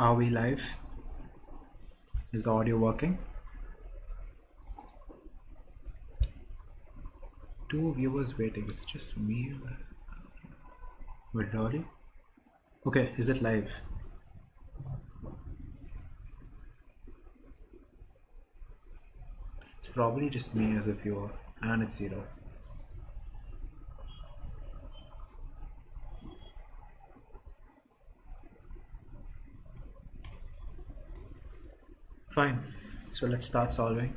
Are we live? Is the audio working? 2 viewers waiting. Is it just me? Wait, really? Okay, is it live? It's probably just me as a viewer, and it's 0. Fine. So let's start solving.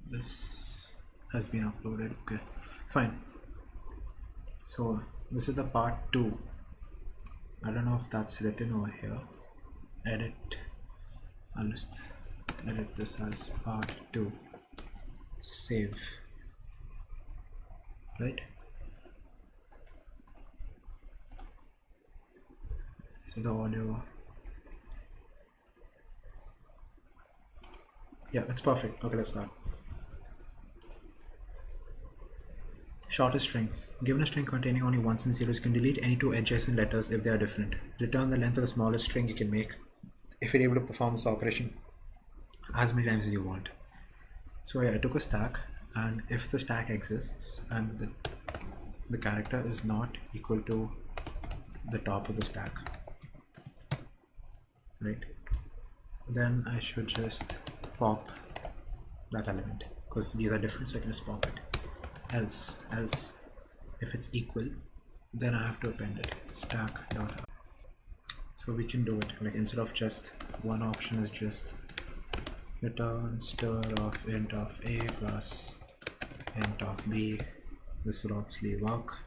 This has been uploaded. Okay, fine. So this is the part 2. I don't know if that's written over here. Edit. I'll just edit this as part 2. Save. Right? This is the audio. Yeah, that's perfect. Okay, let's start. Shortest string. Given a string containing only ones and zeros, you can delete any 2 adjacent letters if they are different. Return the length of the smallest string you can make if you're able to perform this operation as many times as you want. So yeah, I took a stack, and if the stack exists and the character is not equal to the top of the stack, right, then I should just pop that element because these are different, so I can just pop it. Else if it's equal, then I have to append it. Stack dot. So we can do it like instead of just one option is just return stir of int of a plus int of b. This will actually work.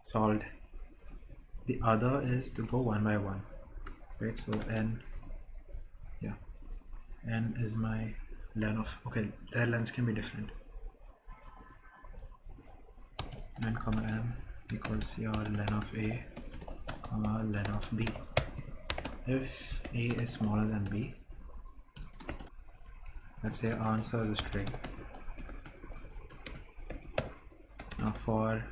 Solved. The other is to go one by one, right? So n is my len of, okay, their lens can be different. N comma n equals your len of a comma len of b. If a is smaller than b, let's say answer is a string. Now for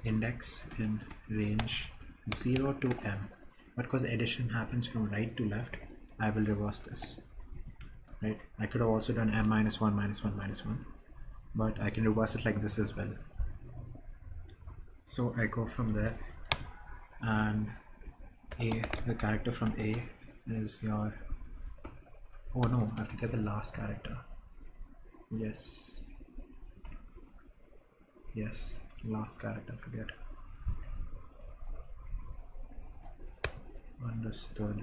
index in range 0 to m, but because addition happens from right to left, I will reverse this. Right? I could have also done m minus 1 minus 1 minus 1, but I can reverse it like this as well. So I go from there, and a, the character from a is your, oh no, I have to get the last character. Yes, last character, forget. Understood.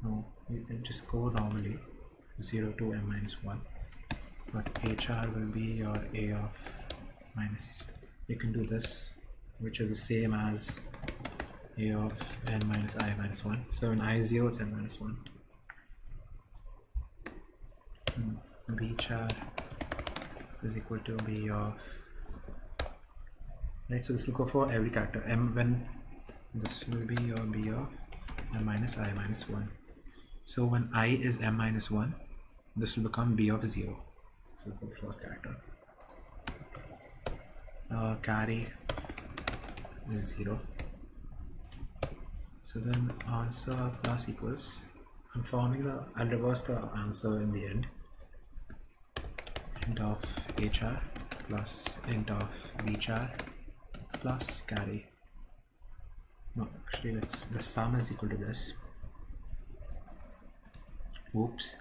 No, you can just go normally 0 to m minus 1, but hr will be your a of minus, you can do this, which is the same as a of n minus I minus 1. So when I is 0, it's n minus 1. B char is equal to b of, right, so this will go for every character. M, when this will be your b of m minus I minus 1. So when I is m minus 1, this will become b of 0. So for the first character. Carry is 0. So then answer plus equals, I'm forming the, I'll reverse the answer in the end. Int of hr plus int of bchar plus carry. No, actually let's, the sum is equal to this. Oops.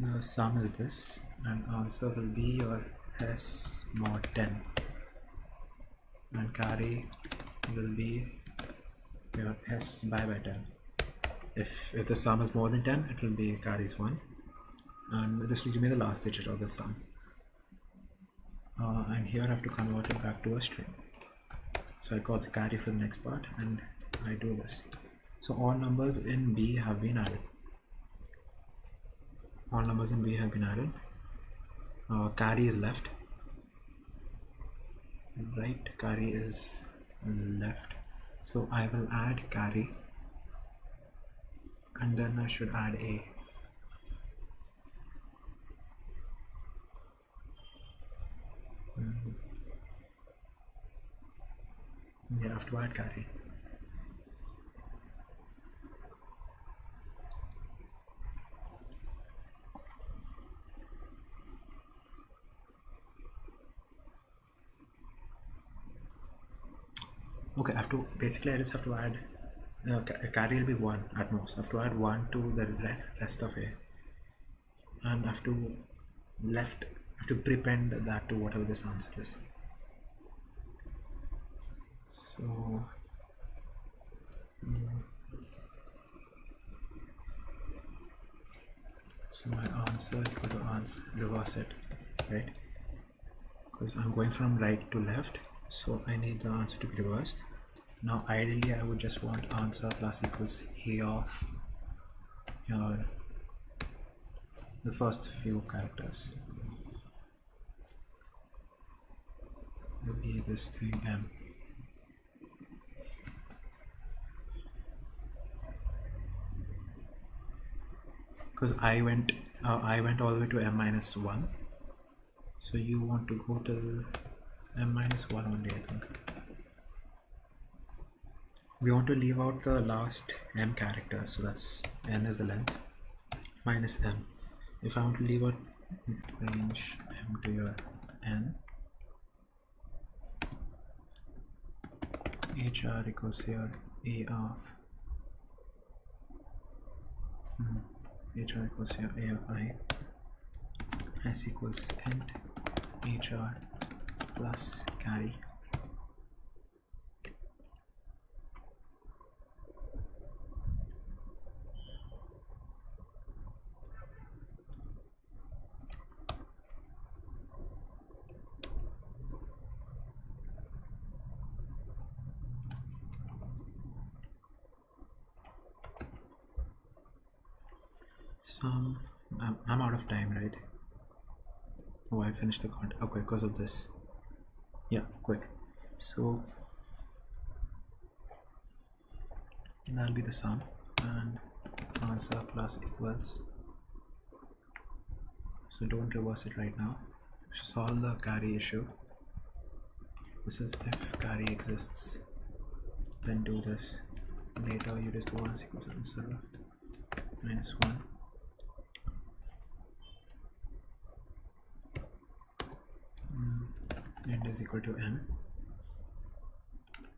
The sum is this, and answer will be your s mod 10, and carry will be your s by 10. If the sum is more than 10, it will be carries 1, and this will give me the last digit of the sum. And here I have to convert it back to a string. So I got the carry for the next part, and I do this. So all numbers in B have been added. All numbers in B have been added. Carry is left. Right, carry is left. So I will add carry, and then I should add a. Mm. Yeah, I have to add carry. Okay, I have to basically I just have to add carry will be 1 at most. I have to add 1 to the rest of it, and I have to prepend that to whatever this answer is. So so my answer is going to reverse it, right? Because I'm going from right to left, so I need the answer to be reversed. Now ideally I would just want answer plus equals a of your the first few characters. Will be this thing m. Because I went all the way to m minus 1, so you want to go till m minus 1 only. I think we want to leave out the last m character, so that's n is the length minus m. If I want to leave out range m to your n, hr equals your a of hr equals your a of I, s equals int hr plus carry. I'm out of time, right? Oh, I finished the count. Okay, because of this. Yeah, quick. So that'll be the sum, and answer plus equals. So don't reverse it right now. Solve the carry issue. This is if carry exists. Then do this. Later you just do 1 equals instead of minus 1. N is equal to m.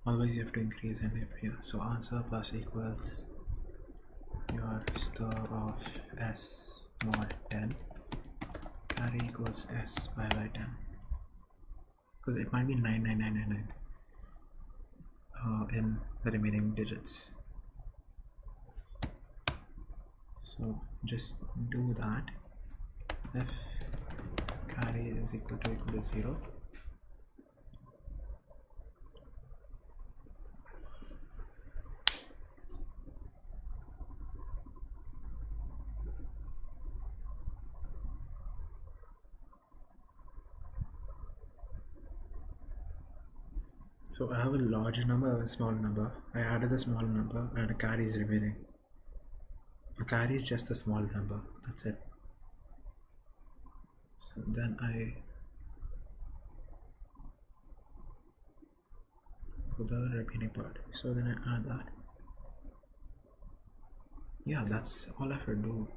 Otherwise you have to increase n here. So answer plus equals your star of s mod 10. Carry equals s by 10. Because it might be 99999 in the remaining digits. So just do that. If carry is equal to 0, so I have a larger number and a small number. I added the small number and a carry is remaining. A carry is just a small number, that's it. So then I put the remaining part. So then I add that. Yeah, that's all I have to do.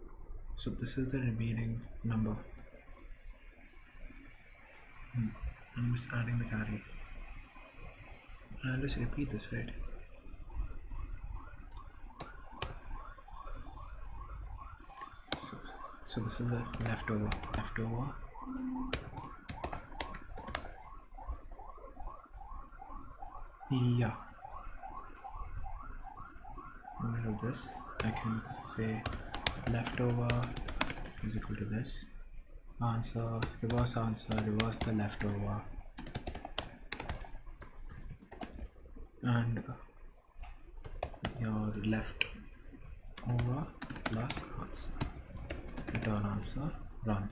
So this is the remaining number. I'm just adding the carry. And I'll just repeat this, right? So this is the leftover. Yeah. In the middle of this, I can say leftover is equal to this. Answer, reverse the leftover. And your leftover plus answer. Return answer, run.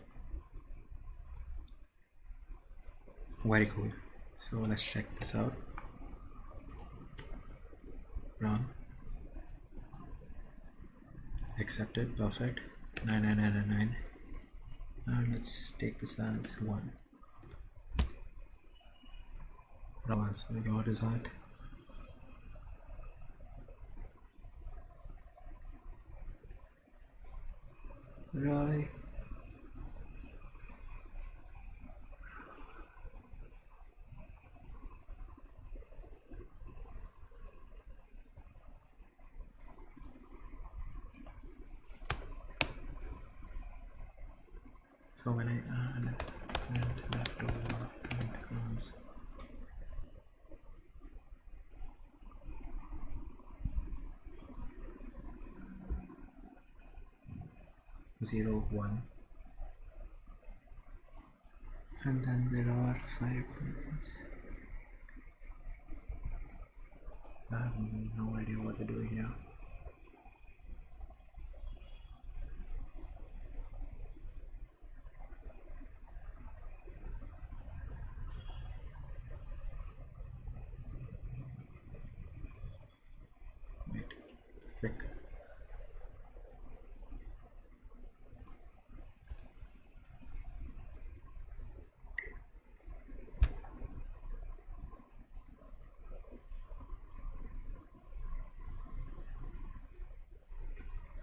Very cool. So let's check this out. Run. Accepted, perfect. 99999. And let's take this as 1. Wrong answer. Your result. Really? So when I add and leftover and comes 0, 1, and then there are 5 points. I have no idea what they're doing here. Wait, quick.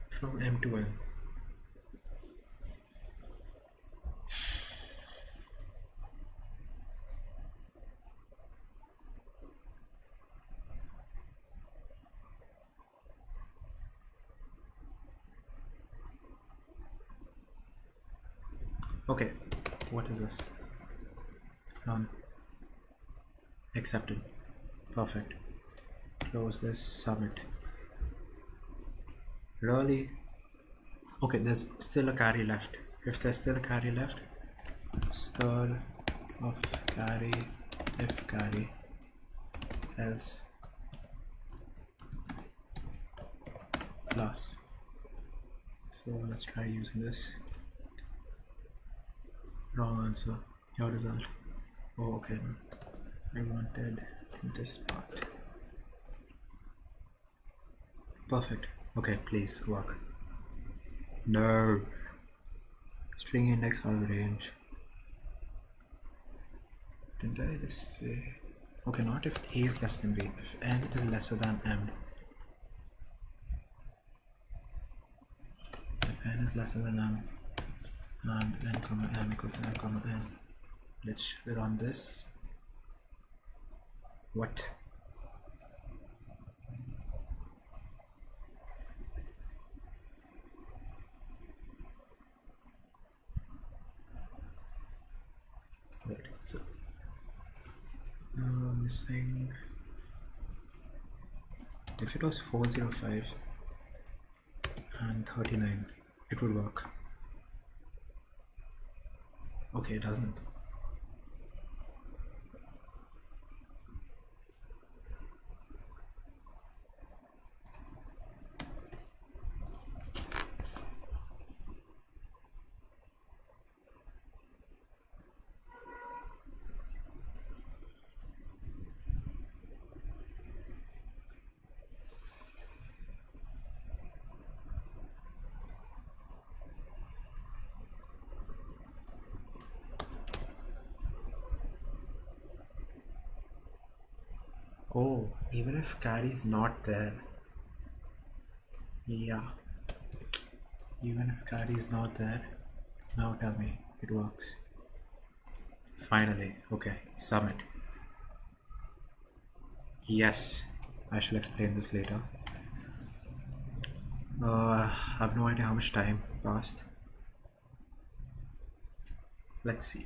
From M to N. Okay, what is this? None. Accepted. Perfect. Close this, submit. Really? Okay, there's still a carry left. If there's still a carry left, stir of carry, if carry, else plus. So let's try using this. Wrong answer. Your result. Oh, okay. I wanted this part. Perfect. Okay, please work. No. String index out of range. Didn't I just say? Okay, not if A is less than B. If N is lesser than M. If N is lesser than M, and N comma M equals N comma N. Let's run this. What? Wait, so missing. If it was 405 and 39, it would work. Okay, it doesn't. Oh, even if carry is not there. Yeah. Even if carry is not there. Now tell me it works. Finally. Okay, submit. Yes. I shall explain this later. I have no idea how much time passed. Let's see.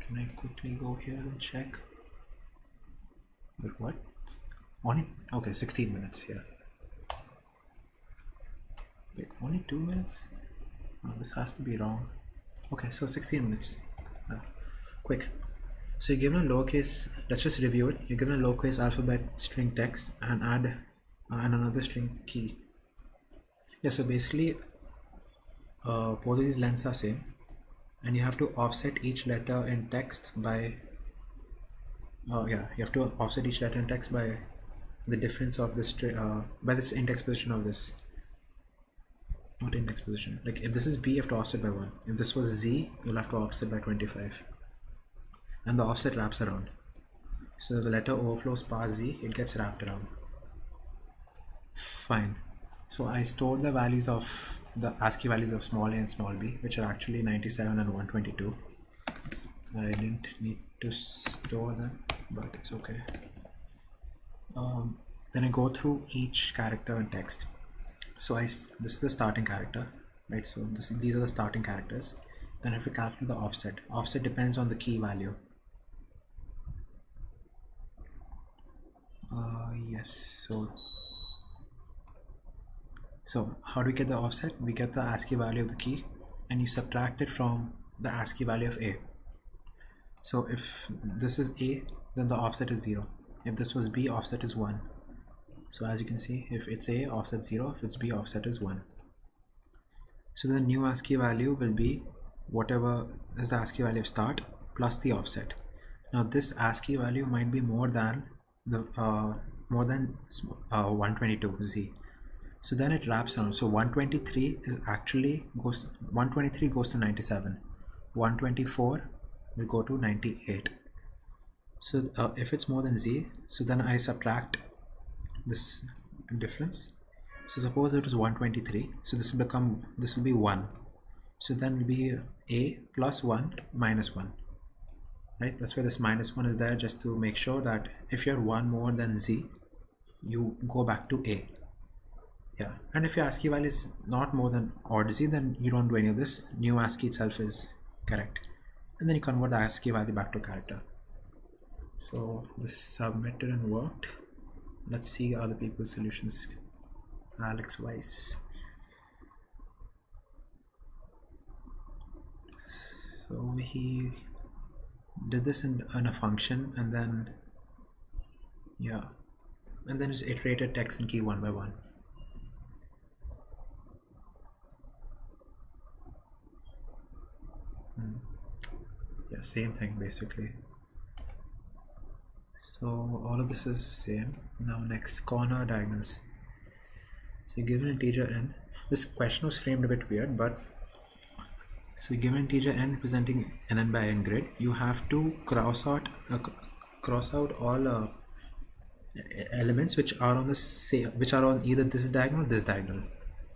Can I quickly go here and check? But what? Only okay, 16 minutes here. Wait, only 2 minutes? Oh, this has to be wrong. Okay, so 16 minutes. Quick. So you're given a lowercase, let's just review it. You're given a lowercase alphabet string text and add and another string key. Yeah, so basically both of these lengths are same and you have to offset each letter in text by you have to offset each letter in text by the difference of this by this index position of this. Not index position. Like if this is B, you have to offset by 1. If this was Z, you'll have to offset by 25. And the offset wraps around. So the letter overflows past Z, it gets wrapped around. Fine. So I stored the values of the ASCII values of small a and small b, which are actually 97 and 122. I didn't need to store them, but it's okay. Then I go through each character and text. So this is the starting character, right? So these are the starting characters. Then I have to calculate the offset. Offset depends on the key value. Yes. So how do we get the offset? We get the ASCII value of the key, and you subtract it from the ASCII value of A. So if this is A, then the offset is 0. If this was B, offset is 1. So as you can see, if it's A, offset 0. If it's B, offset is 1. So the new ASCII value will be whatever is the ASCII value of start plus the offset. Now this ASCII value might be more than the 122 Z. So then it wraps around. So 123 is actually 123 goes to 97. 124 will go to 98. So if it's more than Z, so then I subtract this difference. So suppose it was 123, so this will be 1. So then will be A plus 1 minus 1. Right? That's why this minus 1 is there, just to make sure that if you're 1 more than Z, you go back to A. Yeah, and if your ASCII value is not more than odd Z, then you don't do any of this. New ASCII itself is correct, and then you convert the ASCII value back to character. So this submitted and worked. Let's see other people's solutions. Alex Weiss. So he did this in a function, and then just iterated text and key one by one. Yeah, same thing basically. So all of this is same. Now next, corner diagonals. So given integer n, this question was framed a bit weird, but so given integer n representing nn by n grid, you have to cross out all elements which are on either this diagonal or this diagonal.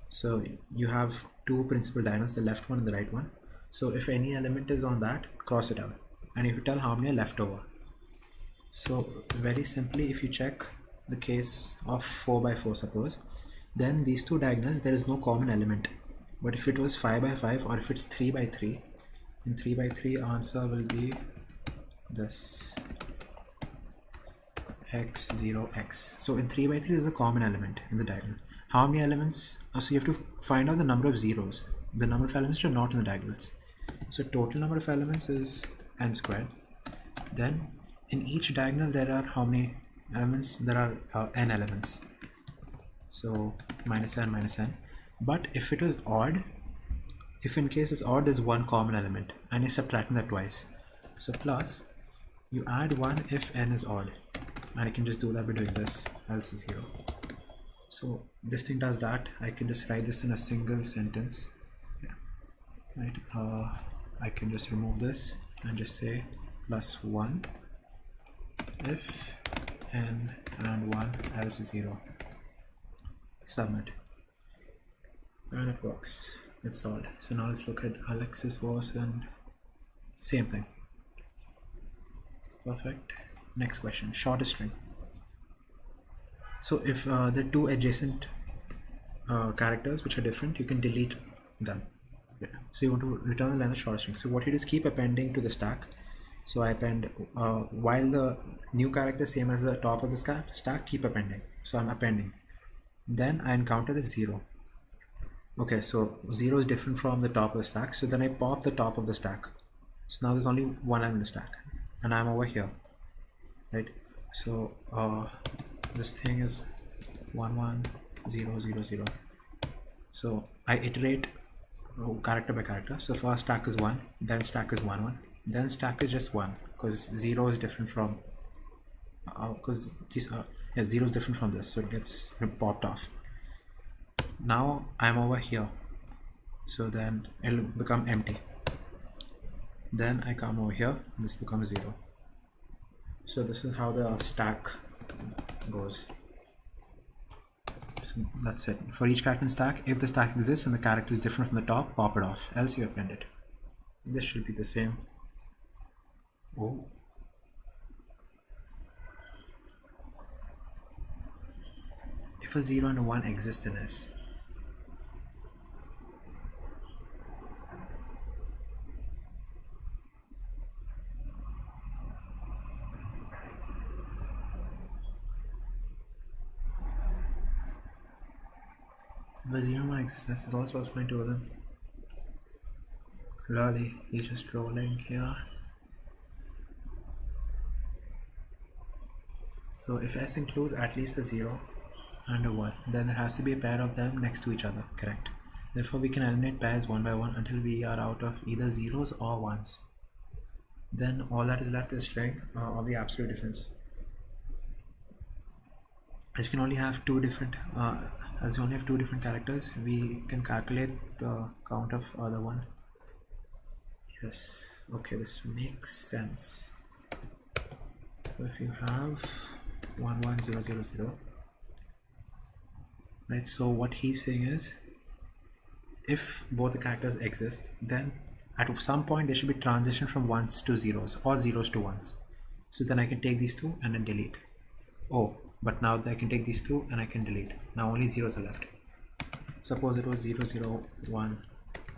So you have two principal diagonals, the left one and the right one. So if any element is on that, cross it out, and if you tell how many are left over. So very simply, if you check the case of 4 by 4, suppose, then these two diagonals, there is no common element. But if it was 5 by 5 or if it's 3 by 3, in 3 by 3 answer will be this x0x. So in 3 by 3 is a common element in the diagonal. How many elements? So you have to find out the number of zeros, the number of elements which are not in the diagonals. So total number of elements is n squared. Then in each diagonal there are how many elements? There are n elements. So minus n. But if it was odd, if in case it's odd, there's one common element, and you're subtracting that twice. So plus, you add 1 if n is odd, and I can just do that by doing this, else is 0. So this thing does that. I can just write this in a single sentence. Right? I can just remove this and just say plus 1 if n and 1 else is 0. Submit, and it works. It's solved. So now let's look at Alex's was, and same thing. Perfect. Next question, shortest string. So if there are two adjacent characters which are different, you can delete them. Yeah. So you want to return the length of shortest string. So what you do is keep appending to the stack. So I append while the new character is same as the top of the stack, keep appending. So I'm appending. Then I encounter a 0. Okay, so 0 is different from the top of the stack. So then I pop the top of the stack. So now there's only one element in the stack, and I'm over here, right? So this thing is 1 1 0 0 0. So I iterate character by character. So first stack is 1, then stack is 1 1, then stack is just 1, because 0 is different from 0 is different from this, so it gets popped off. Now I'm over here, so then it'll become empty. Then I come over here, and this becomes 0. So this is how the stack goes. So that's it. For each character in stack, if the stack exists and the character is different from the top, pop it off, else you append it. This should be the same. Oh. If a 0 and a 1 exist in S, if a 0 and 1 exists in S, it's also supposed to find two of them. Really, he's just rolling here. So if S includes at least a 0 and a 1, then there has to be a pair of them next to each other, correct? Therefore we can eliminate pairs one by one until we are out of either zeros or ones. Then all that is left is string of the absolute difference. As you can only have two different characters, we can calculate the count of other one. Yes, okay, this makes sense. So if you have 1 1 0 0 0, right, so what he's saying is if both the characters exist, then at some point there should be transition from ones to zeros or zeros to ones. So then I can take these two and then delete. Oh, but now I can take these two and I can delete. Now only zeros are left. Suppose it was 0 0 1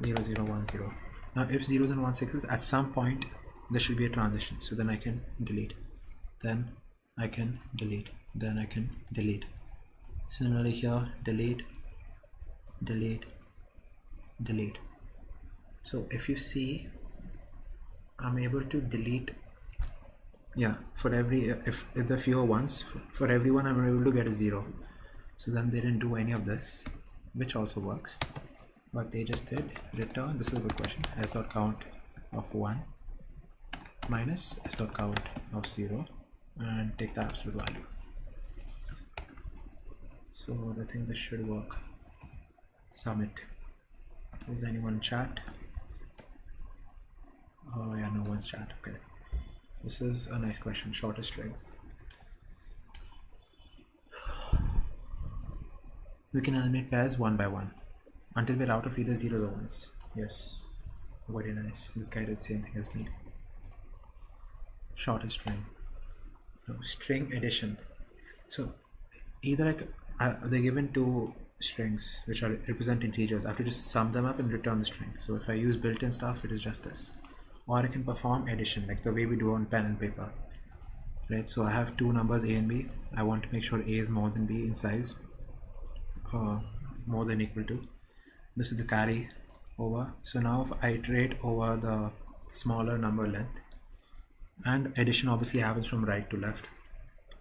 0 0 1 0. Now if zeros and ones exist, at some point there should be a transition. So then I can delete, then I can delete, then I can delete. Similarly here, delete, delete, delete. So if you see, I'm able to delete, yeah, for every, if the fewer ones, for everyone I'm able to get a 0. So then they didn't do any of this, which also works, but they just did return, this is a good question, s.count of 1 minus s.count of 0 and take the absolute value. So I think this should work. Submit. Is anyone in chat? Oh yeah, no one's chat. Okay. This is a nice question. Shortest string. We can eliminate pairs one by one until we're out of either zeros or ones. Yes. Very nice. This guy did the same thing as me. Shortest string. No, string addition. So either they're given two strings which are represent integers. I have to just sum them up and return the string. So if I use built-in stuff, it is just this. Or I can perform addition like the way we do on pen and paper. Right, so I have two numbers a and b. I want to make sure a is more than b in size, more than equal to. This is the carry over. So now if I iterate over the smaller number length, and addition obviously happens from right to left.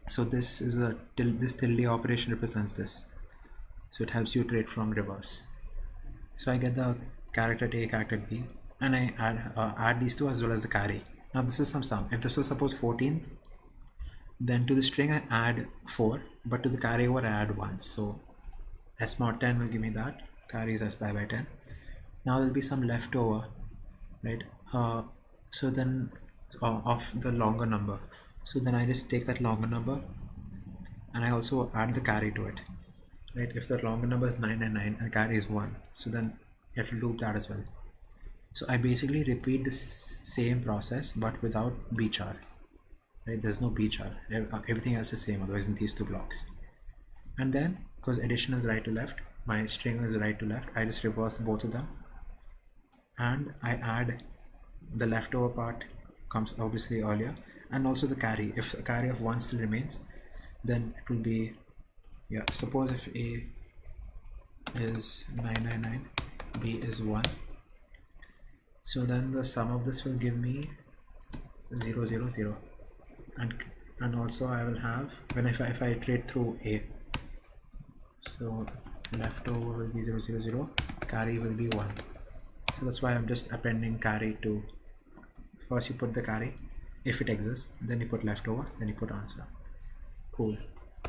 So this is a this tilde operation represents this. So it helps you iterate from reverse. So I get the character A, character B, and I add these two as well as the carry. Now this is some sum. If this was suppose 14, then to the string I add 4, but to the carry over I add 1. So s mod 10 will give me that. Carry is s by 10. Now there will be some leftover, right? So then of the longer number. So then I just take that longer number and I also add the carry to it. Right? If the longer number is 999 and carry is 1, so then you have to loop that as well. So I basically repeat this same process but without bchar. Right? There's no bchar. Everything else is same otherwise in these two blocks. And then because addition is right to left, my string is right to left, I just reverse both of them and I add the leftover part comes obviously earlier, and also the carry. If a carry of 1 still remains, then it will be, yeah, suppose if a is 999, b is 1, so then the sum of this will give me 0 0 0, and also I will have, when if I iterate through a, so leftover will be 0 0 0, carry will be 1. So that's why I'm just appending carry to, first you put the carry if it exists, then you put leftover, then you put answer. Cool.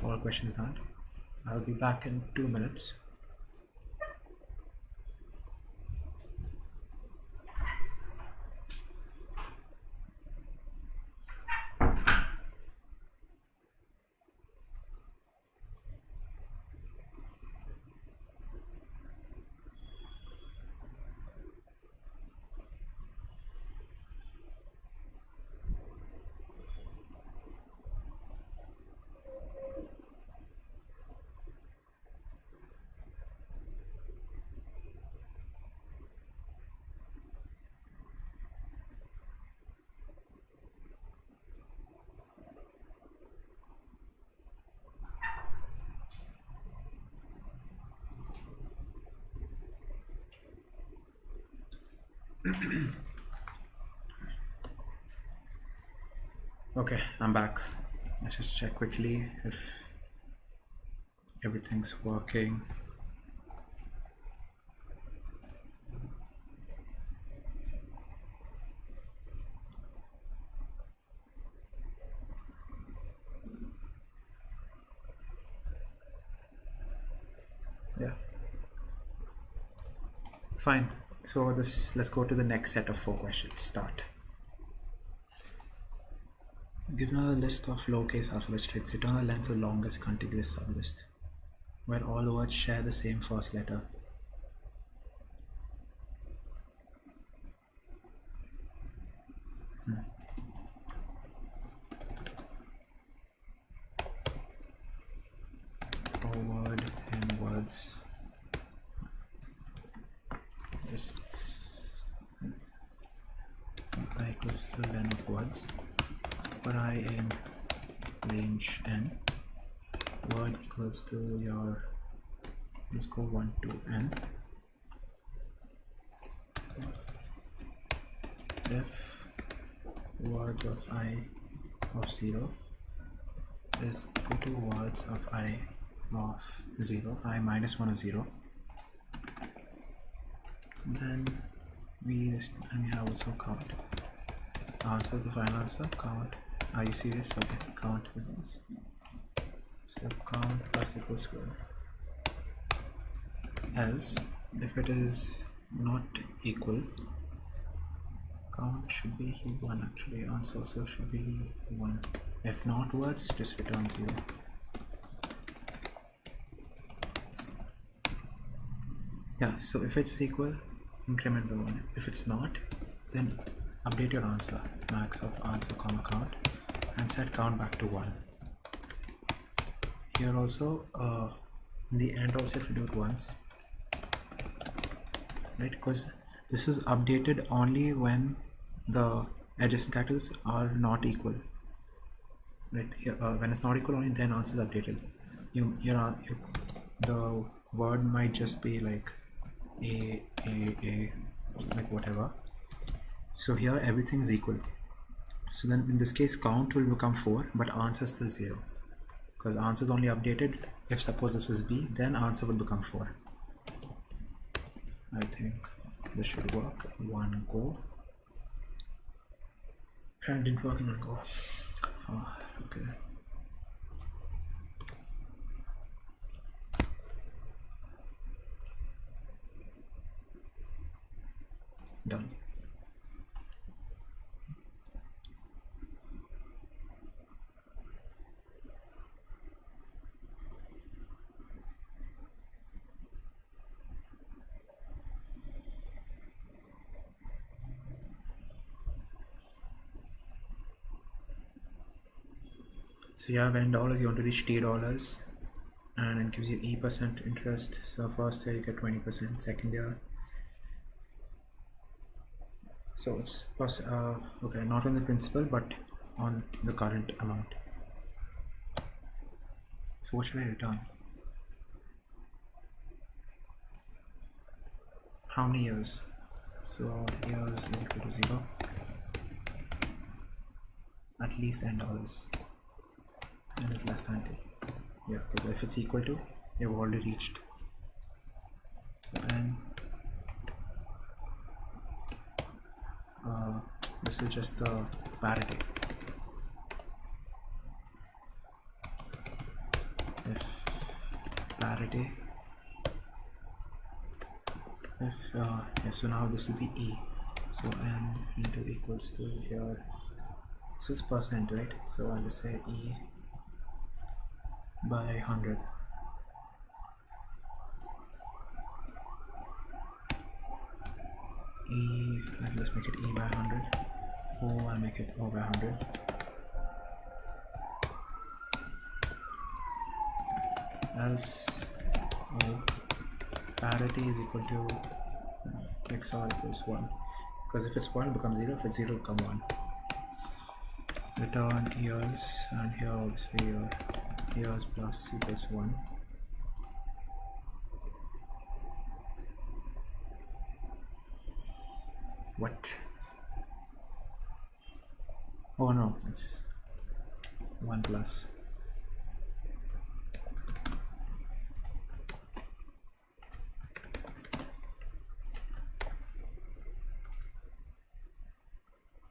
All questions done. I'll be back in 2 minutes. Okay, I'm back. Let's just check quickly if everything's working. Yeah, fine. So let's go to the next set of 4 questions. Start. Given a list of lowercase alphabet strings, return the length of the longest contiguous sublist where all the words share the same first letter. Forward in words. Just I equals the length of words. For I in range n, word equals to your, let's go 1 to n. If words of I of 0 is equal to words of I of 0, I minus 1 of 0, then we have also count. Answer is the final answer. Count. Are you serious? Okay, count is this. So count plus equals square. Else, if it is not equal, count should be 1 actually. Answer also should be 1. If not words, just return 0. Yeah, so if it's equal, increment by 1. If it's not, then update your answer, max of answer comma count, and set count back to 1. Here also, in the end also if you do it once, right, because this is updated only when the adjacent characters are not equal, right? Here, when it's not equal, only then answer is updated. The word might just be like a, like whatever. So here everything is equal. So then in this case count will become 4, but answer is still 0. Because answer is only updated if suppose this was B, then answer will become 4. I think this should work. 1 go. And didn't work in 1 go. Oh, okay. Done. So you have $n, you want to reach $t, and it gives you E% interest. So first year you get 20%, second year. So it's okay, not on the principal but on the current amount. So what should I return? How many years? So years is equal to 0. At least $n. And is less than t. Yeah, because if it's equal to, you've already reached. So n. This is just the parity. If parity, if yeah, so now this will be E. So n into equals to here. This is percent, right? So I'll just say E by 100. E, let's make it E by 100. O, I'll make it O by 100. Else O parity is equal to XOR equals 1. Because if it's 1 it becomes 0, if it's 0 it becomes 1. Return years, and here obviously your years plus equals 1. What? Oh no, it's 1 plus.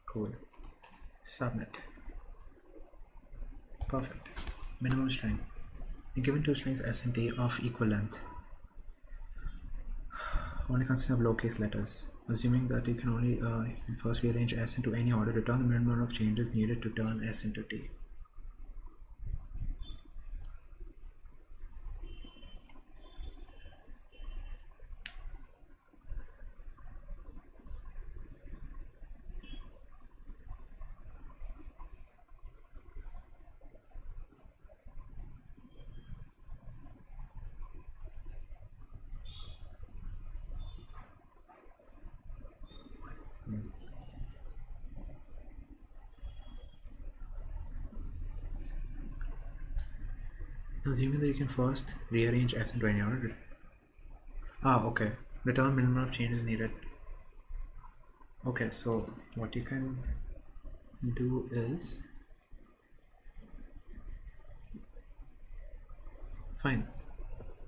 Cool. Submit. Perfect. Minimum string. You're given two strings s and t of equal length. Only consist of lowercase letters. Assuming that you can only you can first rearrange s into any order, return the minimum number of changes needed to turn s into t. Assuming that you can first rearrange s into any order. Okay. Return minimum of changes needed. Okay, so what you can do is fine.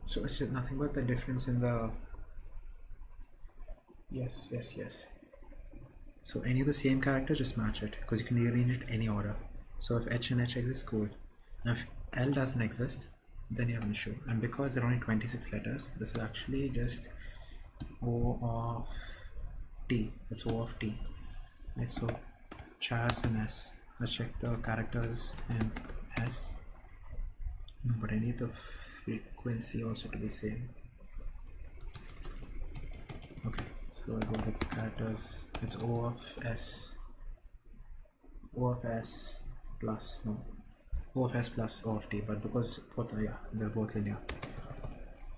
So it's just nothing but the difference in the yes. So any of the same character, just match it because you can rearrange it any order. So if h and h exists, cool. Now if L doesn't exist, then you have an issue. And because there are only 26 letters, this is actually just O of T. It's O of T. Right, so chars and S. Let's check the characters in S. No, but I need the frequency also to be same. Okay, so I go with characters. It's O of S. O of S plus no. O of S plus O of T, but because both are, yeah, they're both linear.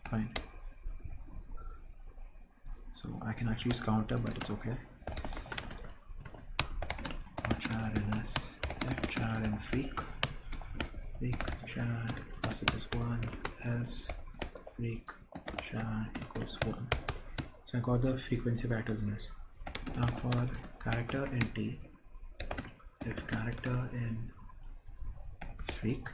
Fine. So I can actually use counter, but it's okay. Char in S, F char in freak char plus equals 1, else freak char equals 1. So I got the frequency vectors in S. Now for character in T, if character in freak,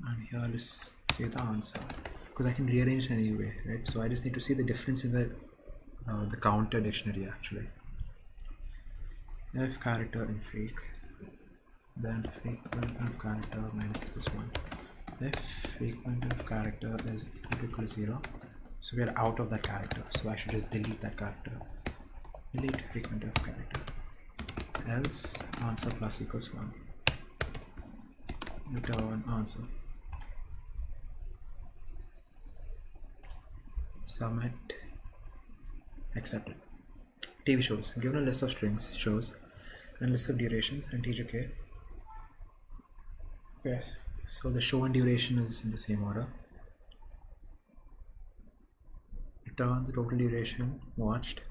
and here let's say the answer because I can rearrange anyway, right? So I just need to see the difference in the counter dictionary actually. If character in freak, then frequent of character minus equals 1. If frequent of character is equal to 0, so we are out of that character, so I should just delete that character. Delete frequent of character. Else answer plus equals 1. Return answer. Submit. Accepted. TV shows. Given a list of strings, shows, and list of durations, and teacher K. Okay, so the show and duration is in the same order. Return the total duration watched.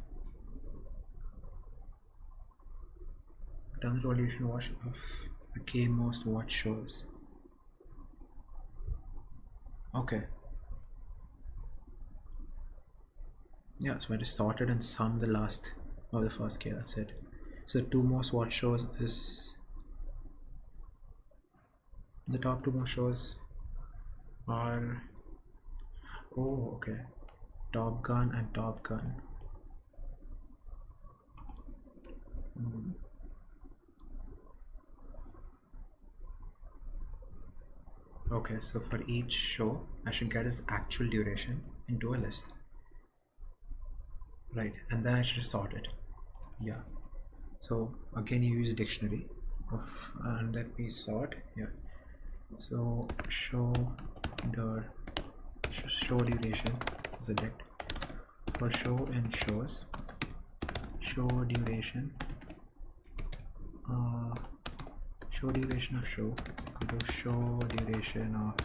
Return the total duration watched of the K most watched shows. Okay. Yeah, so I just sorted and summed the last of the first K, that's it. So the two most watched shows is the top two most shows are okay. Top Gun and Top Gun. Okay, so for each show I should get its actual duration into a list. Right, and then I should sort it. Yeah. So again you use dictionary of and let me sort. Yeah. So show duration select for show and shows. Show duration. Show duration of show is equal to show duration of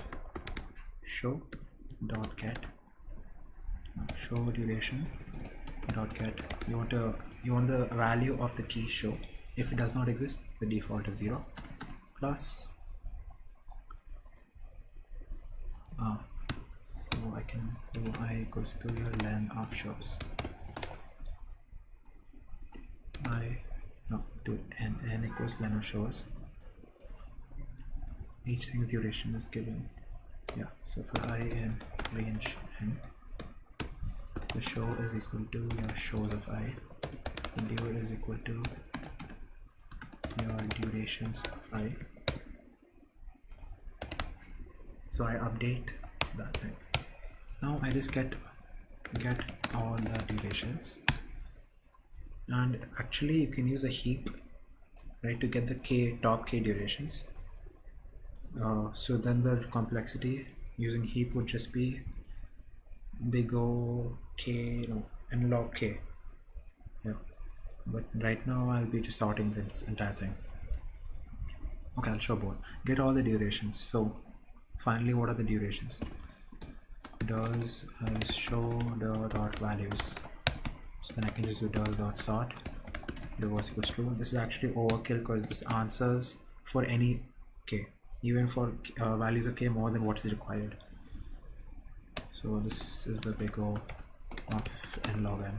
show dot get. Show duration dot get. You want the value of the key show. If it does not exist, the default is 0 plus so I can do I equals to your len of shows. to n equals len of shows. Each thing's duration is given. Yeah, so for I in range n, the show is equal to your shows of I, and dur is equal to your durations of I. So I update that thing. Now I just get all the durations, and actually you can use a heap, right, to get the top k durations. So then the complexity using heap would just be big O k, no, n log k. Yeah, but right now I'll be just sorting this entire thing. Okay, I'll show both. Get all the durations. So finally, what are the durations? Does show the dot values. So then I can just do does dot sort reverse equals true. This is actually overkill because this answers for any k, even for values of k more than what is required. So this is the big O of n log n,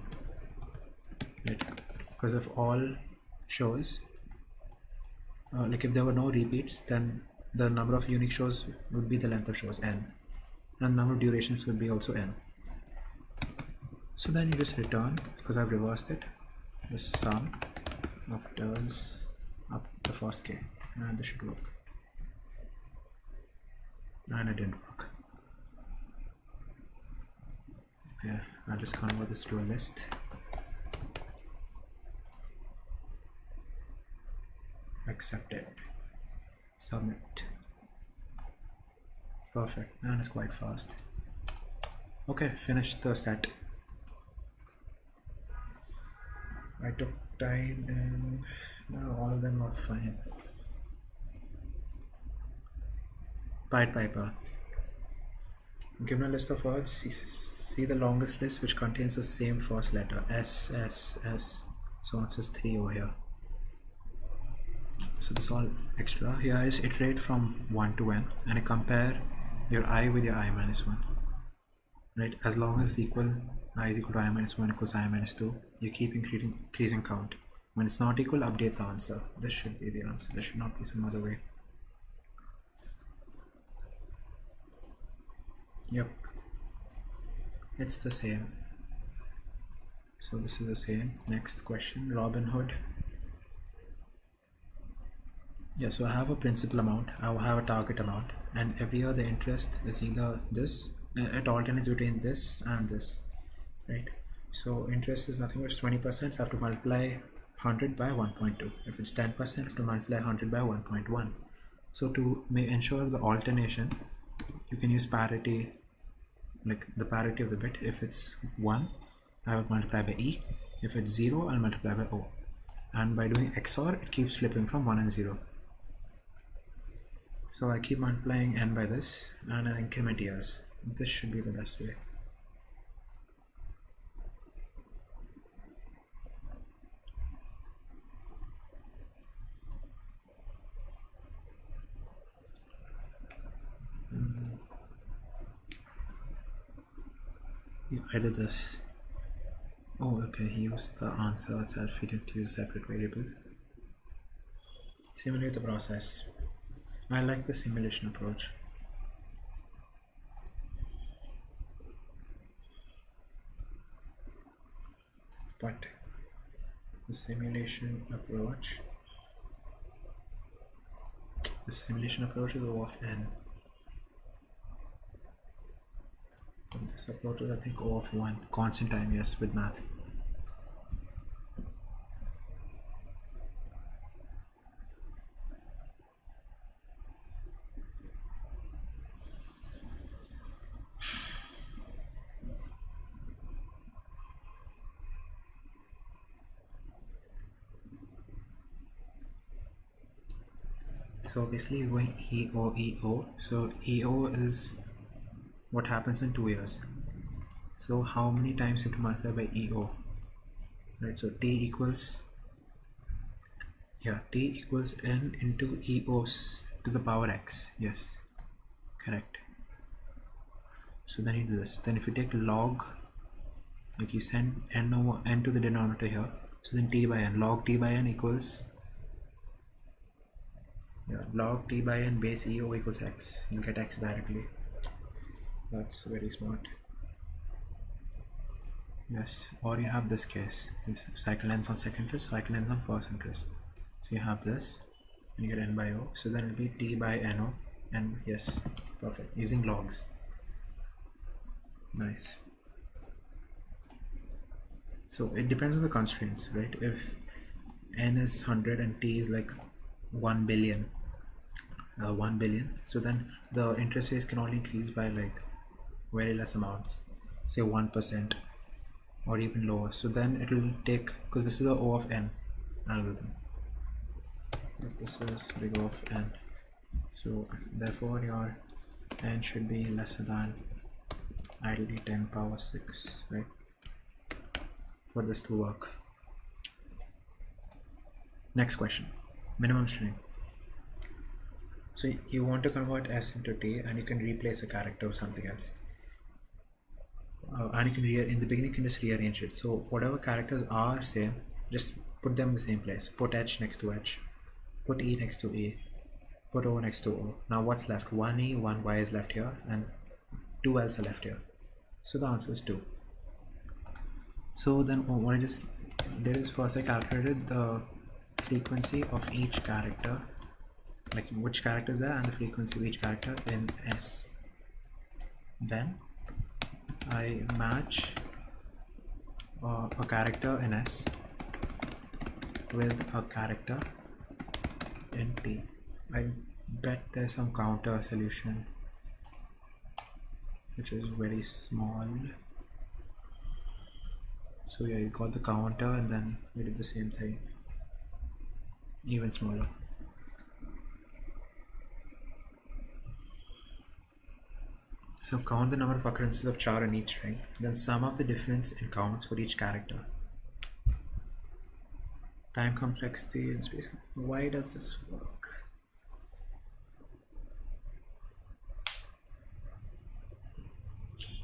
right? Because if all shows, like if there were no repeats, then the number of unique shows would be the length of shows n, and the number of durations would be also n. So then you just return, because I've reversed it, the sum of does up the first k, and this should work. And it didn't work. Okay, I'll just convert this to a list. Accept it. Submit. Perfect, and it's quite fast. Okay, finish the set. I took time and now all of them are fine. Pied Piper. Given a list of words, see the longest list which contains the same first letter, S, S, S. So it says 3 over here. So this is all extra. Here is iterate from 1 to n, and I compare your I with your I minus 1. Right? As long as equal, I is equal to I minus 1 equals I minus 2, you keep increasing count. When it's not equal, update the answer. This should be the answer. There should not be some other way. Yep, it's the same. So this is the same. Next question, Robin Hood. Yeah, so I have a principal amount, I have a target amount, and every year the interest is either this, it alternates between this and this, right? So interest is nothing but 20%, so I have to multiply 100 by 1.2. If it's 10%, I have to multiply 100 by 1.1. So to ensure the alternation, you can use parity, like the parity of the bit. If it's 1, I will multiply by E. If it's 0, I'll multiply by O. And by doing XOR, it keeps flipping from 1 and 0. So I keep multiplying n by this, and I increment years. This should be the best way. Yeah, I did this. Oh, okay, he used the answer itself, he didn't use separate variable. Simulate the process. I like the simulation approach. But the simulation approach is O of n. And this approach is, I think, O of 1. Constant time, yes, with math. So obviously you're going EO. So EO is what happens in 2 years. So how many times you have to multiply by EO? Right, so T equals n into EOs to the power x. Yes, correct. So then you do this. Then if you take log, like you send n over n to the denominator here, so then T by n, log T by n equals Yeah, log t by n base eo equals x. You'll get x directly. That's very smart. Yes, or you have this case. Cycle ends on second interest, cycle ends on first interest. So you have this, and you get n by o. So then it'll be t by no, and yes, perfect. Using logs. Nice. So it depends on the constraints, right? If n is 100 and t is like 1 billion, 1 billion, so then the interest rates can only increase by like very less amounts, say 1% or even lower. So then it will take, because this is the O of n algorithm, if this is big O of n, so therefore your n should be lesser than ideally 10 power 6, right, for this to work. Next question, minimum string. So you want to convert s into t, and you can replace a character with something else, and you can in the beginning you can just rearrange it. So whatever characters are same, just put them in the same place. Put h next to h, put e next to e, put o next to o. Now what's left? 1e, 1y is left here, and 2 l's are left here. So the answer is 2. So then what I just did is, first I calculated the frequency of each character, like which character is there and the frequency of each character in s. Then I match a character in s with a character in t. I bet there's some counter solution which is very small. So yeah, you got the counter and then we did the same thing, even smaller. So count the number of occurrences of char in each string, then sum up the difference in counts for each character. Time complexity and space. Why does this work?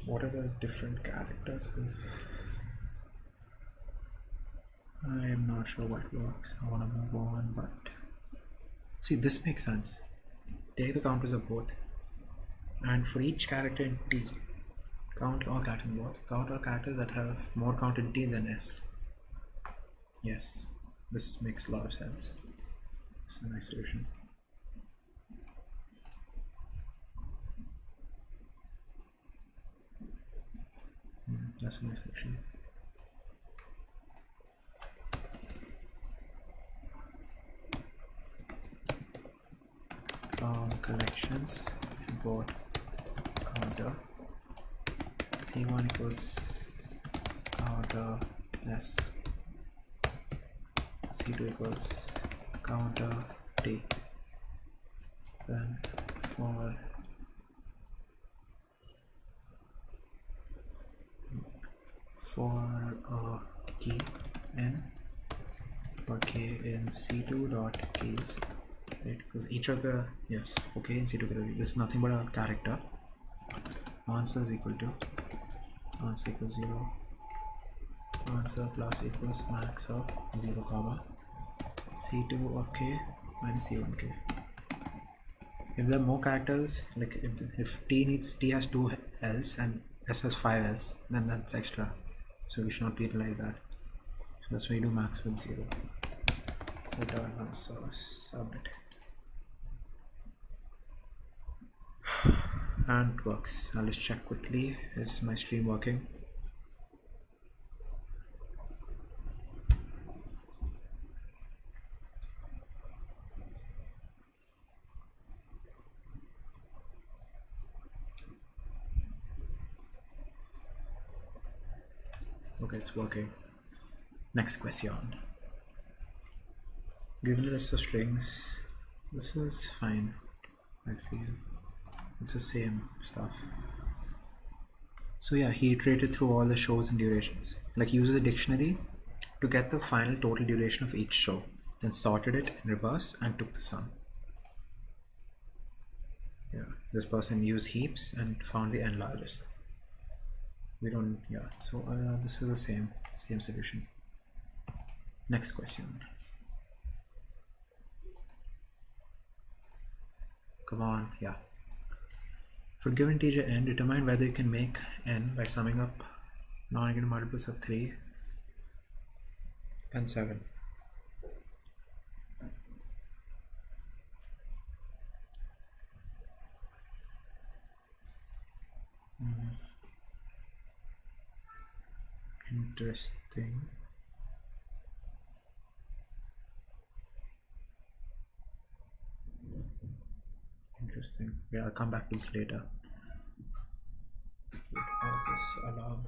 What are the different characters? I am not sure what works. I want to move on, but see, this makes sense. Take the counters of both, and for each character in t, count all characters in both. Count all characters that have more count in t than s. Yes, this makes a lot of sense. It's a nice solution. That's a nice solution. Collections, import counter, c1 equals counter s, c2 equals counter t. Then for key n, for k in c2 dot keys, right? Because each of the, yes, okay, in c2 category, this is nothing but a character. Answer is equal to, answer equals 0, answer plus equals max of 0 comma c2 of k minus c1 k. If there are more characters, like if t has 2 l's and s has 5 l's, then that's extra, so we should not penalize that. So that's why you do max with 0. Return answer, submit. And it works. I'll just check quickly, is my stream working? Okay, it's working. Next question. Given a list of strings, this is fine, I feel. It's the same stuff. So yeah, he iterated through all the shows and durations. Like, he uses a dictionary to get the final total duration of each show, then sorted it in reverse and took the sum. Yeah, this person used heaps and found the n largest. We don't, yeah, so this is the same solution. Next question. Come on, yeah. For given integer n, determine whether you can make n by summing up non-negative multiples of 3 and 7. Interesting. Interesting. Yeah, I'll come back to this later. What is this alarm?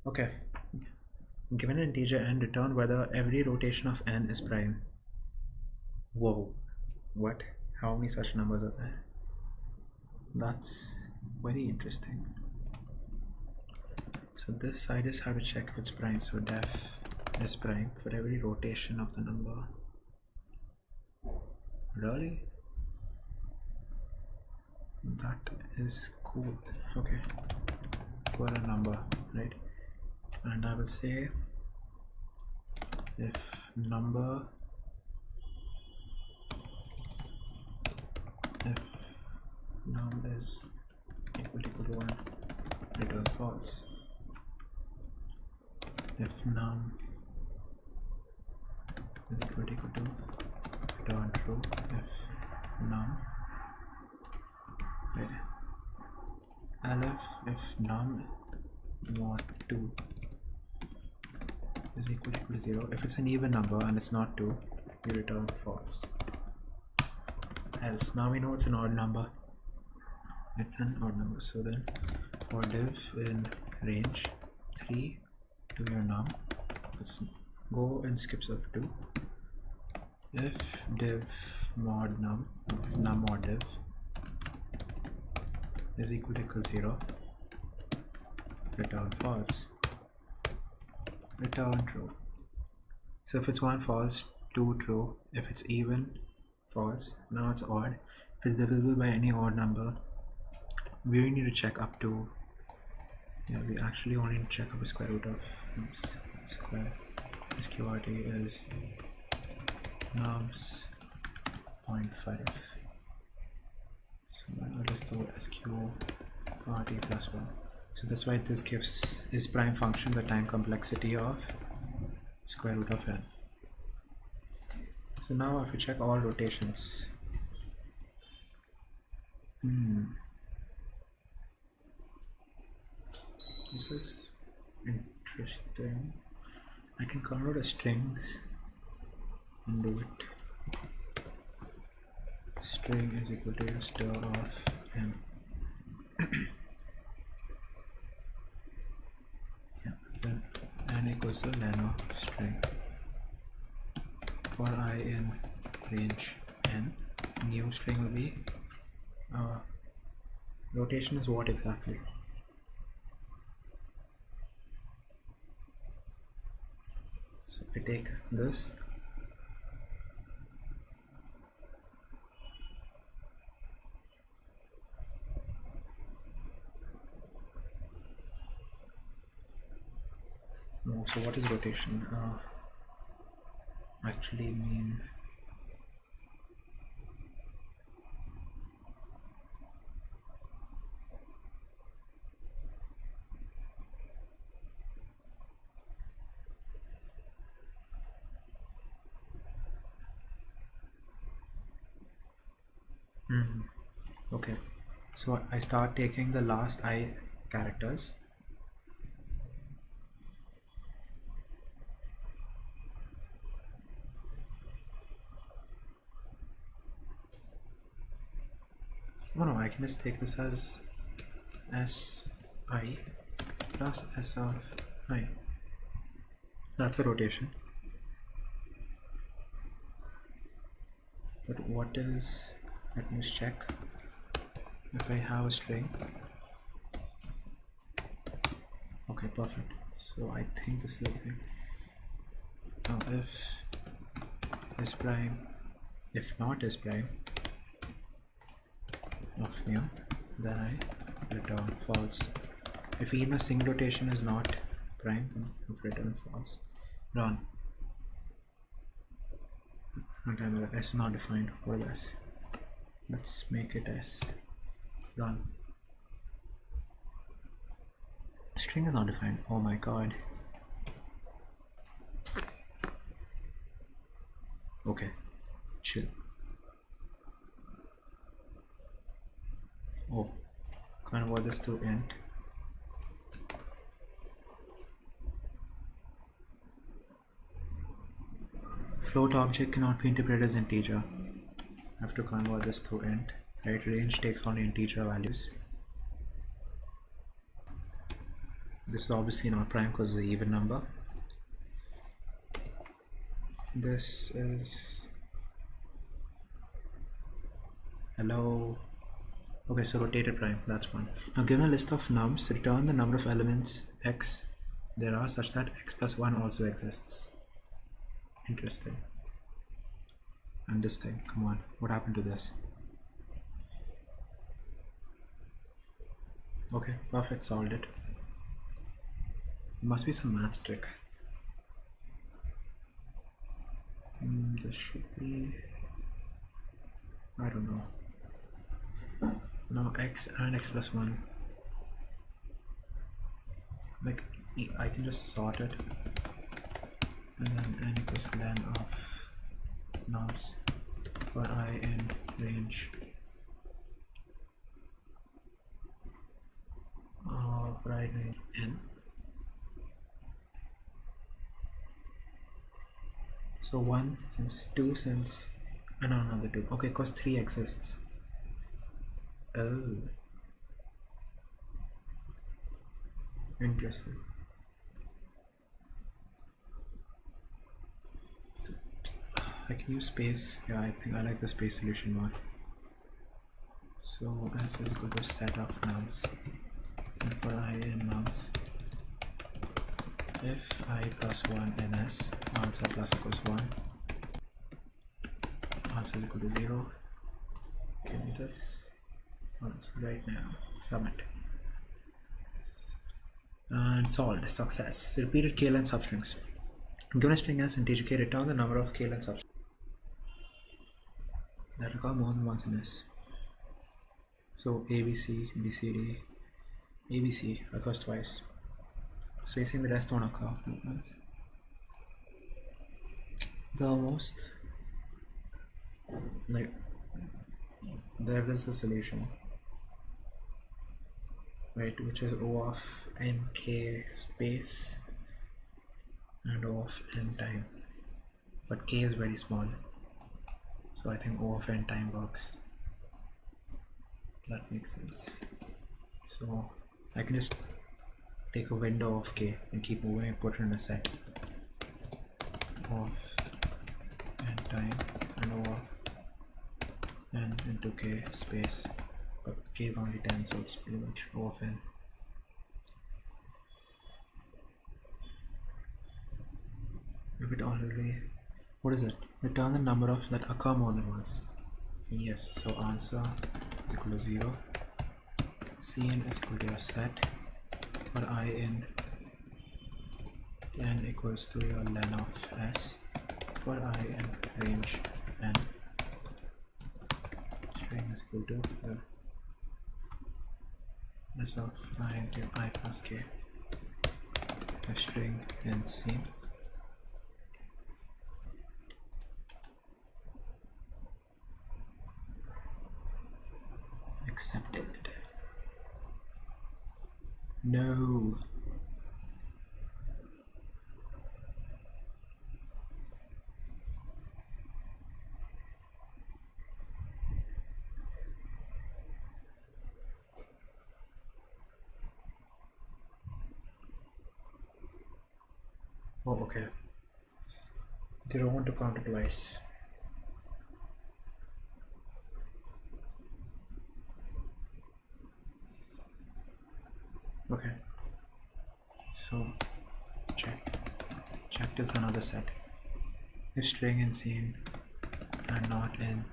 Okay. Given an integer n, return whether every rotation of n is prime. Whoa. What? How many such numbers are there? That's very interesting. So this I just have to check if it's prime. So def is prime for every rotation of the number. Really? That is cool. Okay. For a number, right? And I will say if num is equal to 1, return false. If num is equal to 2, return true. If num, right? If num mod 2 is equal to 0. If it's an even number and it's not 2, you return false. Else, now we know it's an odd number. It's an odd number. So then for div in range 3 to your num, let's go and skip sub 2. If div mod num mod div is equal to 0, return false. Return true. So if it's 1, false, 2, true. If it's even, false. Now it's odd. If it's divisible by any odd number, we only need to check up to, we actually only need to check up the square root of square. SQRT is nums 0.5. So I'll just do SQRT plus 1. So that's why this gives this prime function the time complexity of square root of n. So now if we check all rotations, this is interesting. I can convert the strings and do it. String is equal to stir of n. Then n equals the len of string. For I in range n, new string will be rotation is what exactly? So I take this. No, so what is rotation? Actually mean okay, so I start taking the last I characters. Oh no, I can just take this as Si plus S of I. That's a rotation. But what is, let me just check if I have a string. Okay, perfect. So I think this is the thing. Now if is prime, if not is prime of new, then I return false. If even a single rotation is not prime of return false. Run. Runtime s not defined. What is s? Let's make it s. Run. String is not defined. Oh my god. Okay, chill. Oh, convert this to int. Float object cannot be interpreted as integer. I have to convert this to int. Right, range takes only integer values. This is obviously not prime because it's an even number. This is hello. Okay, so rotated prime, that's one. Now given a list of nums, return the number of elements x there are such that x plus 1 also exists. Interesting. And this thing, come on, what happened to this? Okay, perfect, solved it. Must be some math trick. This should be, I don't know. Now x and x plus 1. Like, I can just sort it. And then n equals len of nums for I in range of right range n. So 1 since 2 since and another 2. Okay, because 3 exists. Oh, interesting. So, I can use space. Yeah, I think I like the space solution more. So s is equal to set of nums, and for I in nums, if I plus 1 in s, answer plus equals 1, answer is equal to 0. Give me this. Right now, submit. And solved. Success. Repeated k-len substrings. Given a string as integer k, return the number of k-len substrings that occur more than once in s. So ABC, BCD, ABC occurs twice. So you're saying the rest don't occur. The most, like, there is a solution, right, which is O of nk space and O of n time, but k is very small, so I think O of n time works. That makes sense. So I can just take a window of k and keep moving and put it in a set of n time and O of n into k space, but k is only 10, so it's pretty much O of n. If it already, what is it? Return the number of that occur more than once. Yes, so answer is equal to 0. Cn is equal to your set for I in n equals to your len of s for I in range n. String is equal to s of I into I plus k. A string in scene. Accepted. No. Oh, okay. They don't want to count it twice. Okay, so checked is another set. If string in scene and not in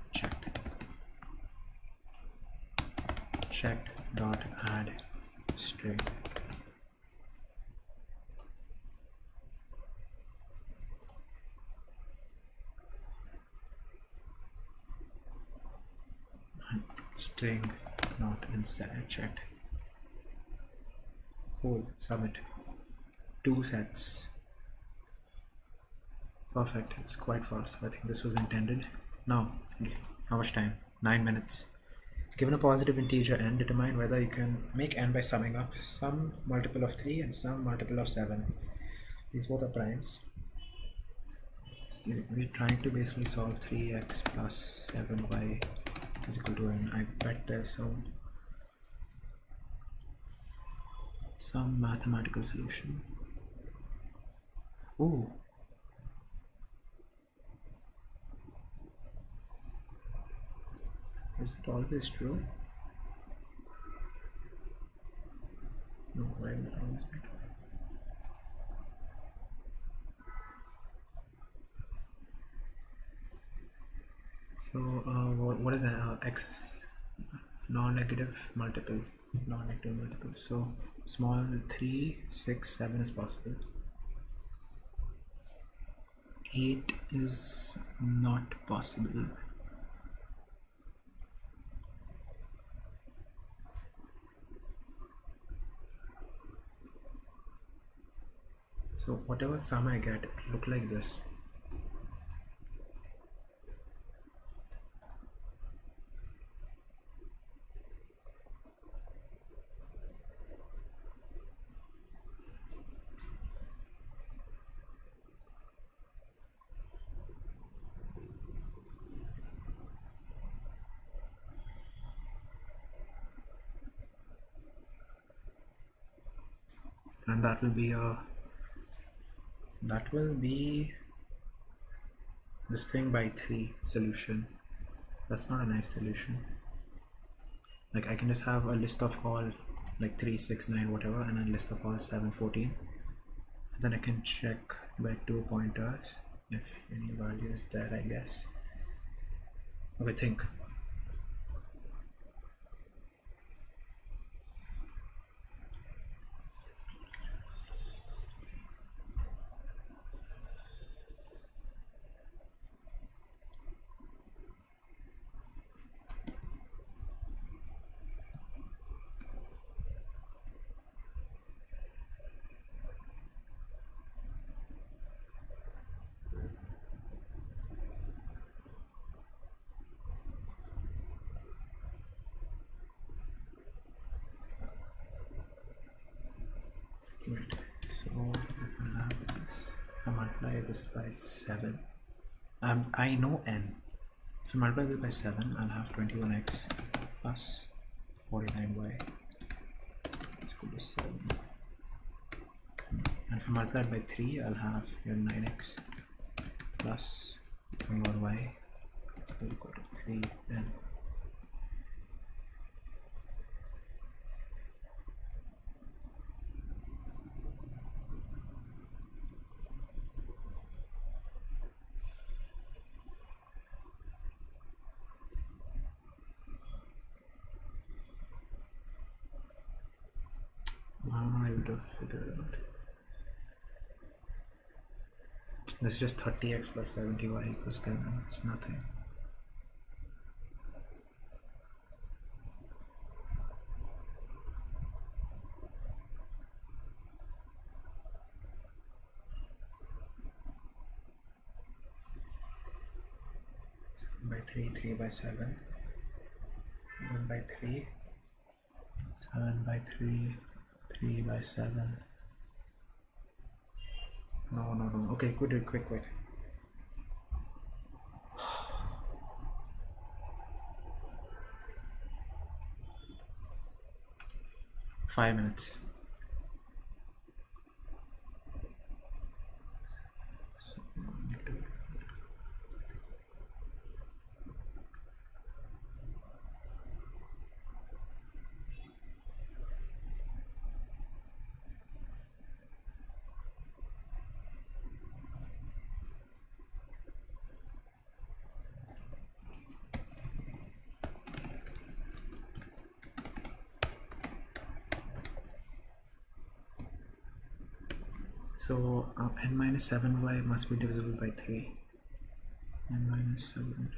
checked dot add string string not inside chat. Cool, submit. 2 sets. Perfect, it's quite fast. I think this was intended. Now, how much time? 9 minutes. Given a positive integer n, determine whether you can make n by summing up some multiple of 3 and some multiple of 7. These both are primes. So we're trying to basically solve 3x plus 7y is equal to n. I bet there's some mathematical solution. Ooh. Is it always true? No, why would it always be true? So what is an x non-negative multiple? Non-negative multiple. So small 3, 6, 7 is possible. 8 is not possible. So whatever sum I get, it look like this. And that will be this thing by 3 solution. That's not a nice solution. Like I can just have a list of all like 3, 6, 9 whatever, and a list of all 7, 14. And then I can check by 2 pointers if any value is there, I guess. Okay, think. Right. So if I have this, I multiply this by 7. I know n. If I multiply this by 7, I'll have 21x plus 49y is equal to 7. And if I multiply it by 3, I'll have your 9x plus 21y is equal to 3n. I would have figured it out. This is just 30x plus 70y equals 10. It's nothing. By 3, 3 by 7, 1 by 3, 7 by 3, 3 by 7. No. Okay, quick. 5 minutes. So n minus 7y must be divisible by 3. N minus 7.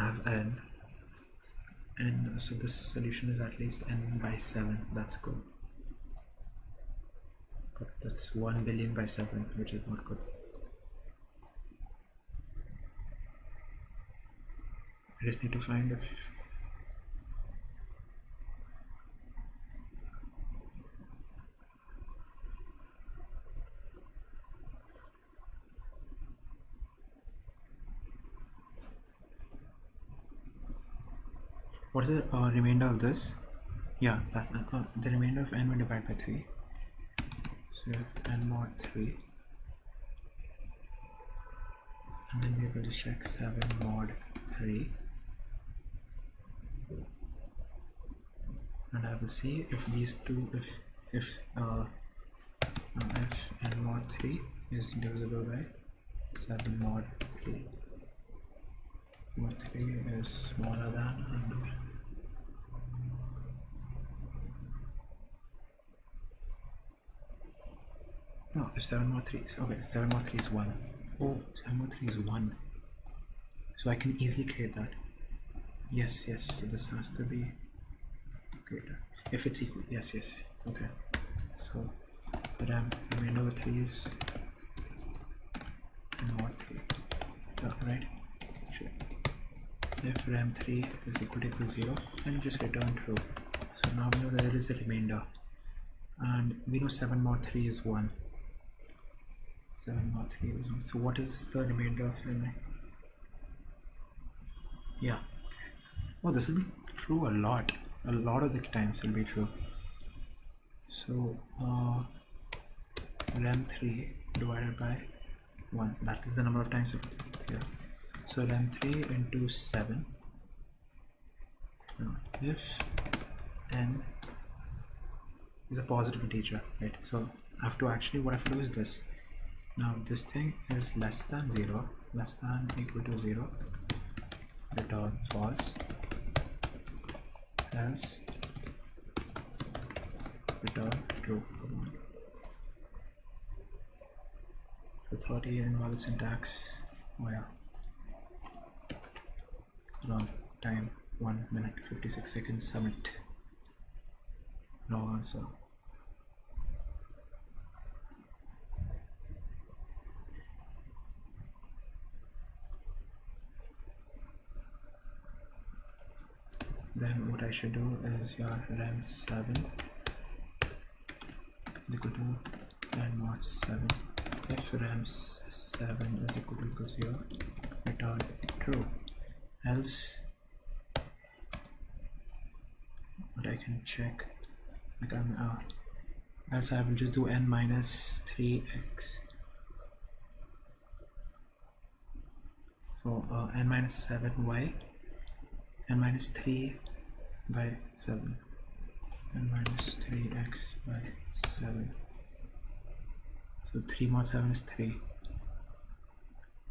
I have n, and so this solution is at least n by 7. That's good. That's 1 billion by 7, which is not good. I just need to find if what is the remainder of this? Yeah, that the remainder of n will divide by 3. So if n mod 3, and then we are going to check 7 mod 3, and I will see if these two, if n mod 3 is divisible by 7 mod 3. Mod 3 is smaller than 100. No, if 7 mod 3 is okay, 7 mod 3 is 1. Oh, 7 mod 3 is 1. So I can easily create that. Yes, so this has to be greater. If it's equal, yes. Okay. So the remainder of 3 is mod 3. Oh, right? Sure. If rem3 is equal to 0, then just return true. So now we know that there is a remainder. And we know 7 mod 3 is 1. 7 mod 3 is 1. So what is the remainder of rem? Yeah. Oh, this will be true a lot. A lot of the times will be true. So rem3 divided by 1. That is the number of times here. So rem3 into 7. Now, if n is a positive integer, right? So I have to actually, what I have to do is this. Now this thing is less than 0, less than equal to 0, return false, else return true. So 30 invalid syntax. Oh yeah. Long time, 1 minute 56 seconds, submit. No answer. Then what I should do is your rem7 is equal to n mod 7. If rem7 is equal to 0, return true. Else, what I can check, like else I will just do n minus 3x. So n minus 7y, n minus 3 by 7, n minus 3x by 7. So 3 mod 7 is 3,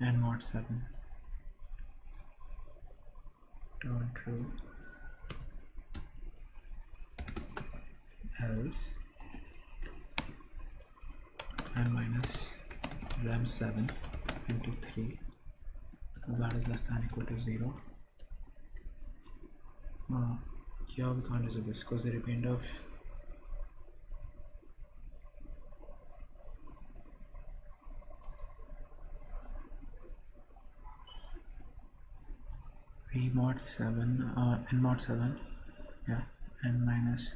n mod 7. Return true. Else n minus rem7 into 3, that is less than equal to 0. Here we can't do this because the remainder of v mod 7, n mod 7, yeah, n minus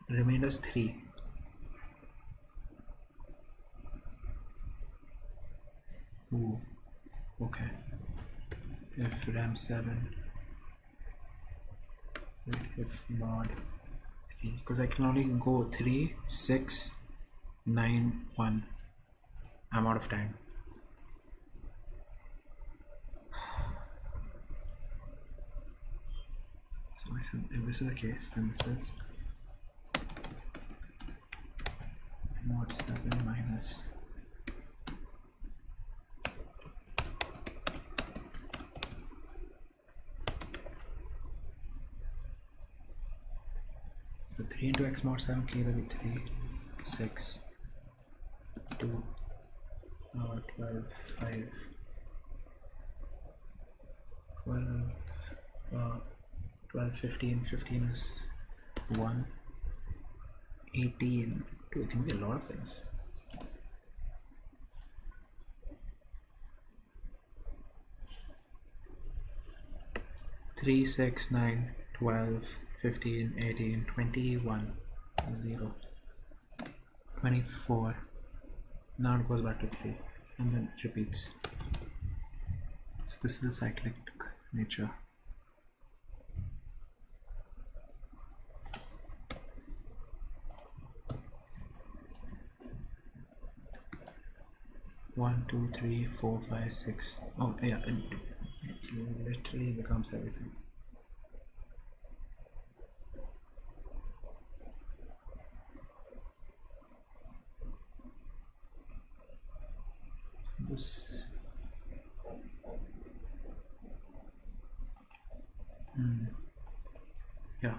remainder is 3. Ooh, okay. If rem7, if mod 3, because I can only go 3, 6, 9, 1. I'm out of time. So if this is the case, then this is mod 7 minus so 3 into x mod 7 k, that will be 3, 6, 2, 12, 5, 12, 12, 15, 15 is 1, 18, it can be a lot of things. 3, 6, 9, 12, 15, 18, 21, 0, 24. Now it goes back to 3 and then it repeats. So this is the cyclic nature. One, two, three, 4, 5, 6. Oh yeah, it literally becomes everything. So this yeah,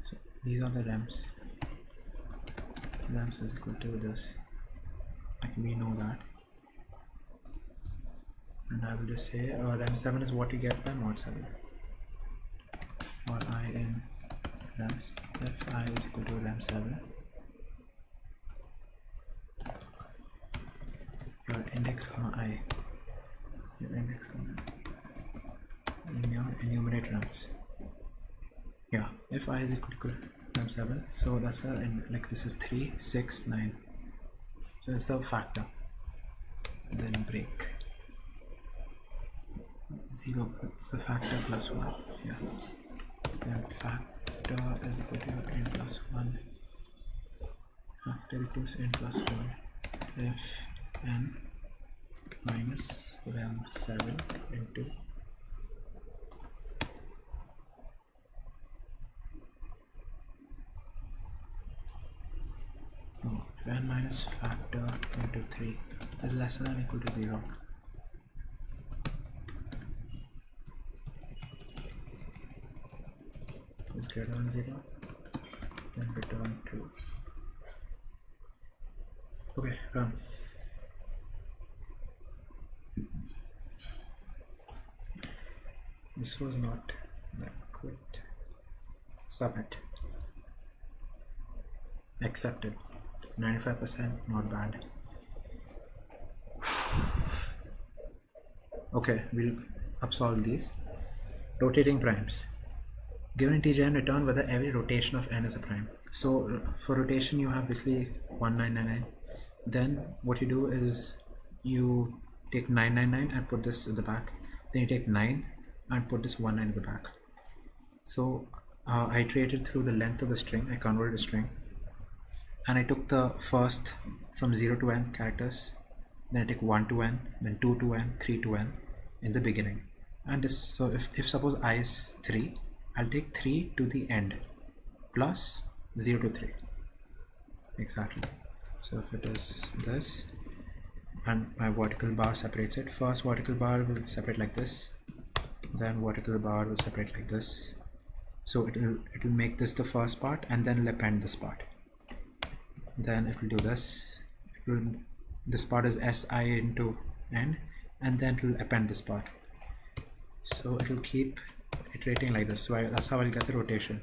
so these are the rems. Rems is equal to this, like we know that, and I will just say rem 7 is what you get by mod 7, or I in rems. If I is equal to rem 7, your index comma I, your index comma in your enumerate rems. Yeah, if I is equal to rem 7, so that's the, and like this is 3, 6, 9, so it's the factor, then break 0, it's the factor plus 1, yeah, then factor is equal to n plus 1, factor equals n plus 1 if n minus rem 7 into n minus factor into 3 is less than or equal to 0. Is greater than 0, then return true. Okay, run. This was not adequate. Submit. Accepted. 95%, not bad. Okay, we'll upsolve these. Rotating primes. Given integer n, return whether every rotation of n is a prime. So for rotation you have basically 1999. Then what you do is you take 999 and put this in the back. Then you take 9 and put this 19 in the back. So I iterated through the length of the string. I converted a string, and I took the first from 0 to n characters. Then I take 1 to n, then 2 to n, 3 to n in the beginning. And this, so if suppose I is 3, I'll take 3 to the end plus 0 to 3. Exactly. So if it is this, and my vertical bar separates it, first vertical bar will separate like this, then vertical bar will separate like this. So it will make this the first part, and then it'll append this part. Then it will do this. This part is si into n, and then it will append this part. So it will keep iterating like this. So that's how I'll get the rotation.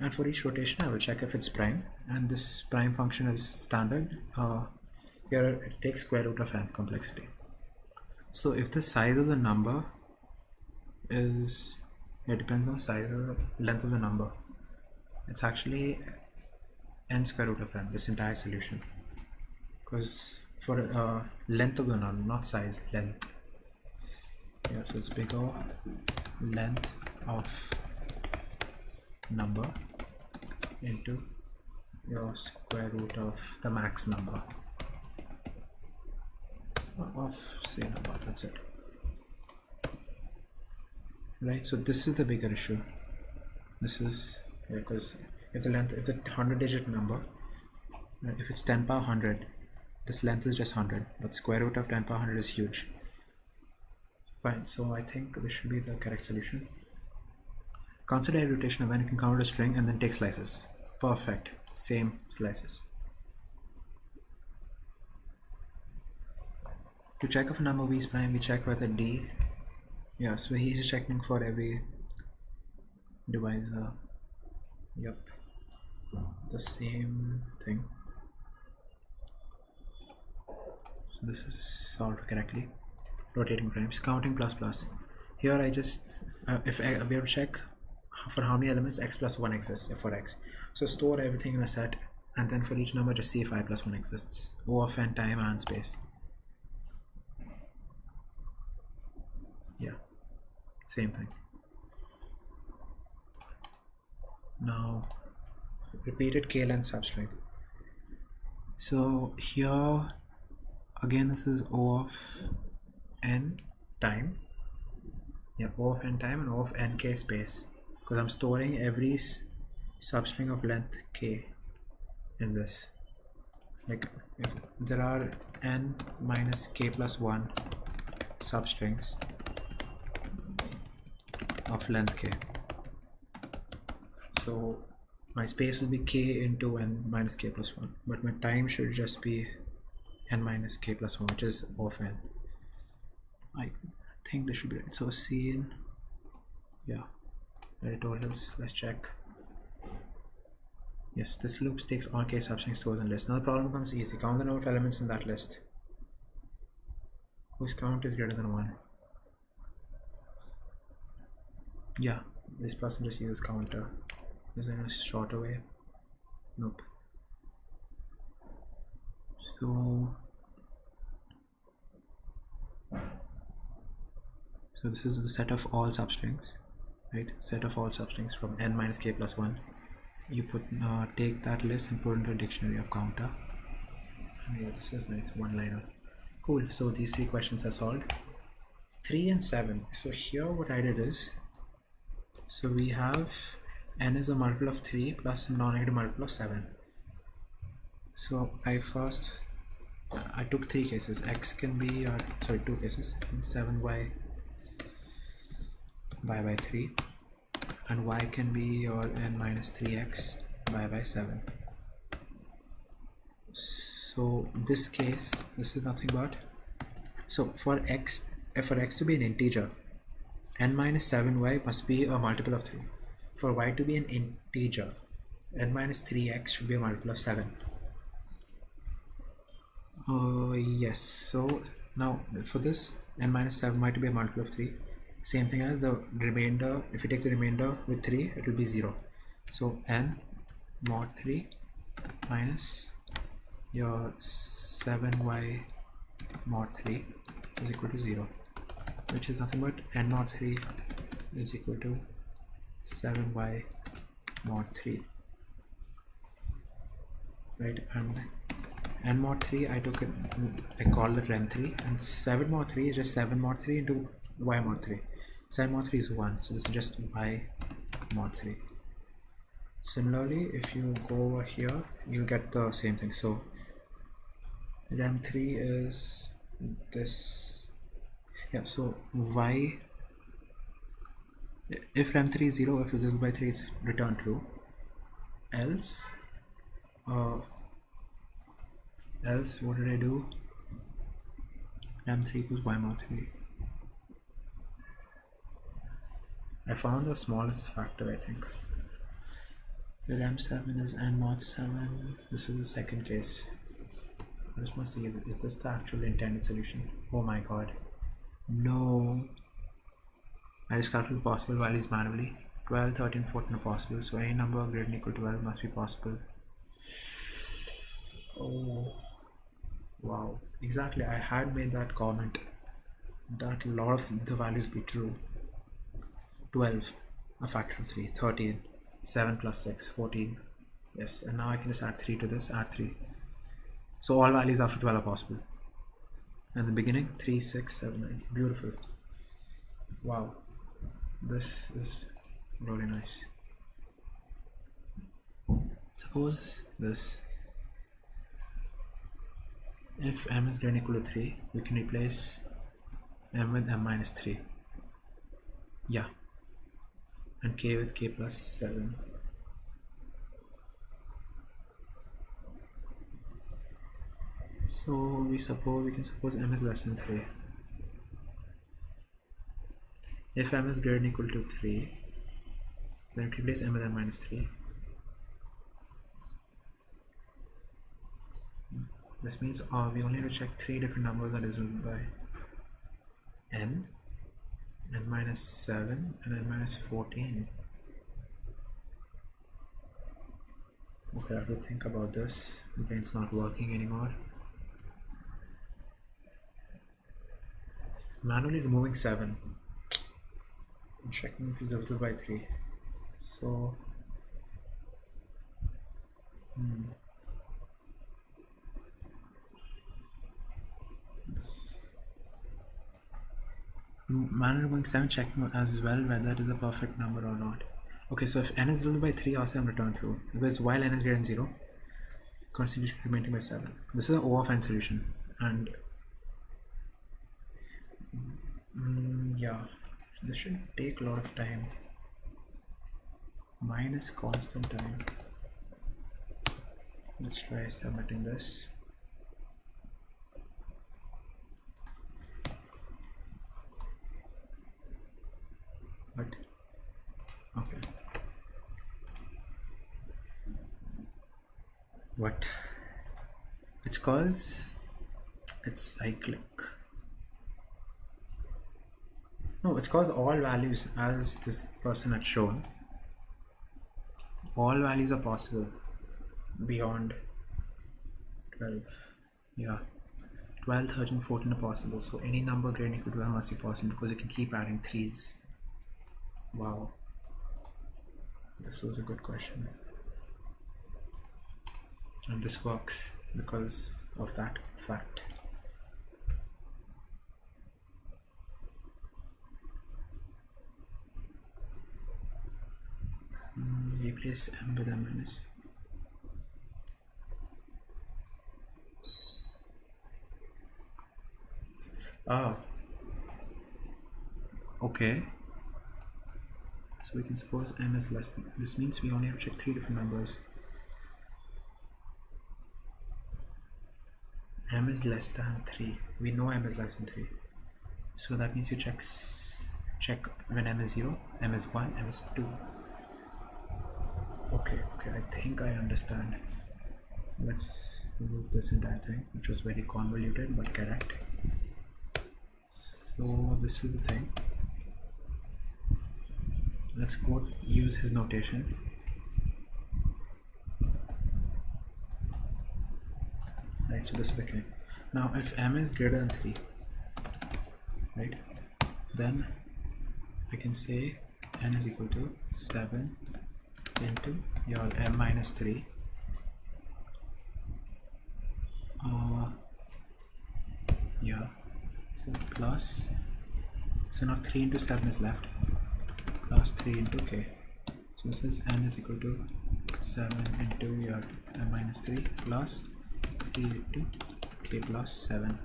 And for each rotation I will check if it's prime, and this prime function is standard. Here it takes square root of n complexity. So if the size of the number is, it depends on size of the length of the number, it's actually n square root of n, this entire solution, because for length of the number, not size, length. Yeah, so it's bigger length of number into your square root of the max number of say number, that's it. Right, so this is the bigger issue. This is because if the length, if the 100-digit number, if it's 10 power 100, this length is just 100, but square root of 10 power 100 is huge. Fine, so I think this should be the correct solution. Consider a rotation of n, you can convert a string and then take slices. Perfect, same slices. To check if a number v is prime, we check whether d. Yeah, so he's checking for every divisor. Yep, the same thing. So this is solved correctly. Rotating primes, counting plus plus. Here I just if we have to check for how many elements x plus 1 exists for x. So store everything in a set, and then for each number just see if I plus 1 exists. O of n time and space. Yeah, same thing. Now repeated k-length substring. So here again this is O of n time. Yeah, O of n time and O of nk space, because I'm storing every substring of length k in this. Like if there are n minus k plus 1 substrings of length k, so my space will be k into n minus k plus 1, but my time should just be n minus k plus 1, which is O of n. I think this should be right. So scene, yeah, editorials, let's check. Yes, this loop takes all k substrings, stores and lists. Now the problem becomes easy. Count the number of elements in that list whose count is greater than 1. Yeah, this person just uses counter. Is there a shorter way? Nope. So this is the set of all substrings, right? Set of all substrings from n minus k plus 1. You put take that list and put it into a dictionary of counter. And yeah, this is nice, one-liner. Cool. So these 3 questions are solved. 3 and 7. So here what I did is, so we have n is a multiple of 3 plus a non-negative multiple of 7. So I took 3 cases. X can be, 2 cases, 7y by 3, and y can be your n minus 3x by 7. So this case, this is nothing but, so for x to be an integer, n minus 7y must be a multiple of 3. For y to be an integer, n minus 3x should be a multiple of 7. Yes, so now for this n minus 7y to be a multiple of 3, same thing as the remainder. If you take the remainder with 3, it will be 0. So n mod 3 minus your 7y mod 3 is equal to 0, which is nothing but n mod 3 is equal to 7y mod 3, right? And n mod 3 I called it rem 3, and 7 mod 3 is just 7 mod 3 into y mod 3. 7 mod 3 is 1, so this is just y mod 3. Similarly, if you go over here, you get the same thing. So rem 3 is this. Yeah, so y, if rem 3 is 0, if it's 0 by 3, it's return true. Else what did I do? Rem 3 equals y mod 3. I found the smallest factor, I think. Rem 7 is n mod 7. This is the second case. I just want to see, is this the actual intended solution? Oh my god. No. I just calculated the possible values manually. 12, 13, 14 are possible. So any number greater than or equal to 12 must be possible. Oh. Wow. Exactly. I had made that comment that a lot of the values be true. 12, a factor of 3, 13, 7 plus 6, 14. Yes, and now I can just add 3 to this, add 3. So all values after 12 are possible. And the beginning, 3, 6, 7, 9. Beautiful. Wow. This is really nice. Suppose this. If m is greater than or equal to 3, we can replace m with m minus 3. Yeah. And k with k plus 7. So we can suppose m is less than 3. If m is greater than or equal to 3, then replace m with n minus 3. This means we only have to check 3 different numbers that is ruled by n minus 7, and n minus 14. Okay, I have to think about this. The brain's not working anymore. It's manually removing 7. I'm checking if it's divisible by 3. So manually removing 7, checking as well whether that is a perfect number or not. Okay, so if n is divided by 3, also I'm return true, because while n is greater than 0, constantly incrementing by 7. This is an O of n solution, and yeah, this should take a lot of time. Minus constant time. Let's try submitting this. But okay, what? It's cause it's cyclic. No, it's cause all values, as this person had shown, all values are possible beyond 12. Yeah, 12, 13, 14 are possible. So any number greater than or equal to 12 must be possible, because you can keep adding 3's. Wow, this was a good question, and this works because of that fact. Replace m with m minus. Okay, so we can suppose m is less than, this means we only have to check 3 different numbers. M is less than 3. We know m is less than 3, so that means you check when m is 0, m is 1, m is 2. Okay, I think I understand. Let's remove this entire thing, which was very convoluted but correct. So this is the thing. Let's go use his notation. Right, so this is the thing. Now if m is greater than 3, right, then I can say n is equal to 7 into your m minus 3 yeah, so plus, so now 3 into 7 is left, plus 3 into k. So this is n is equal to 7 into your m minus 3 plus 3 into k plus 7,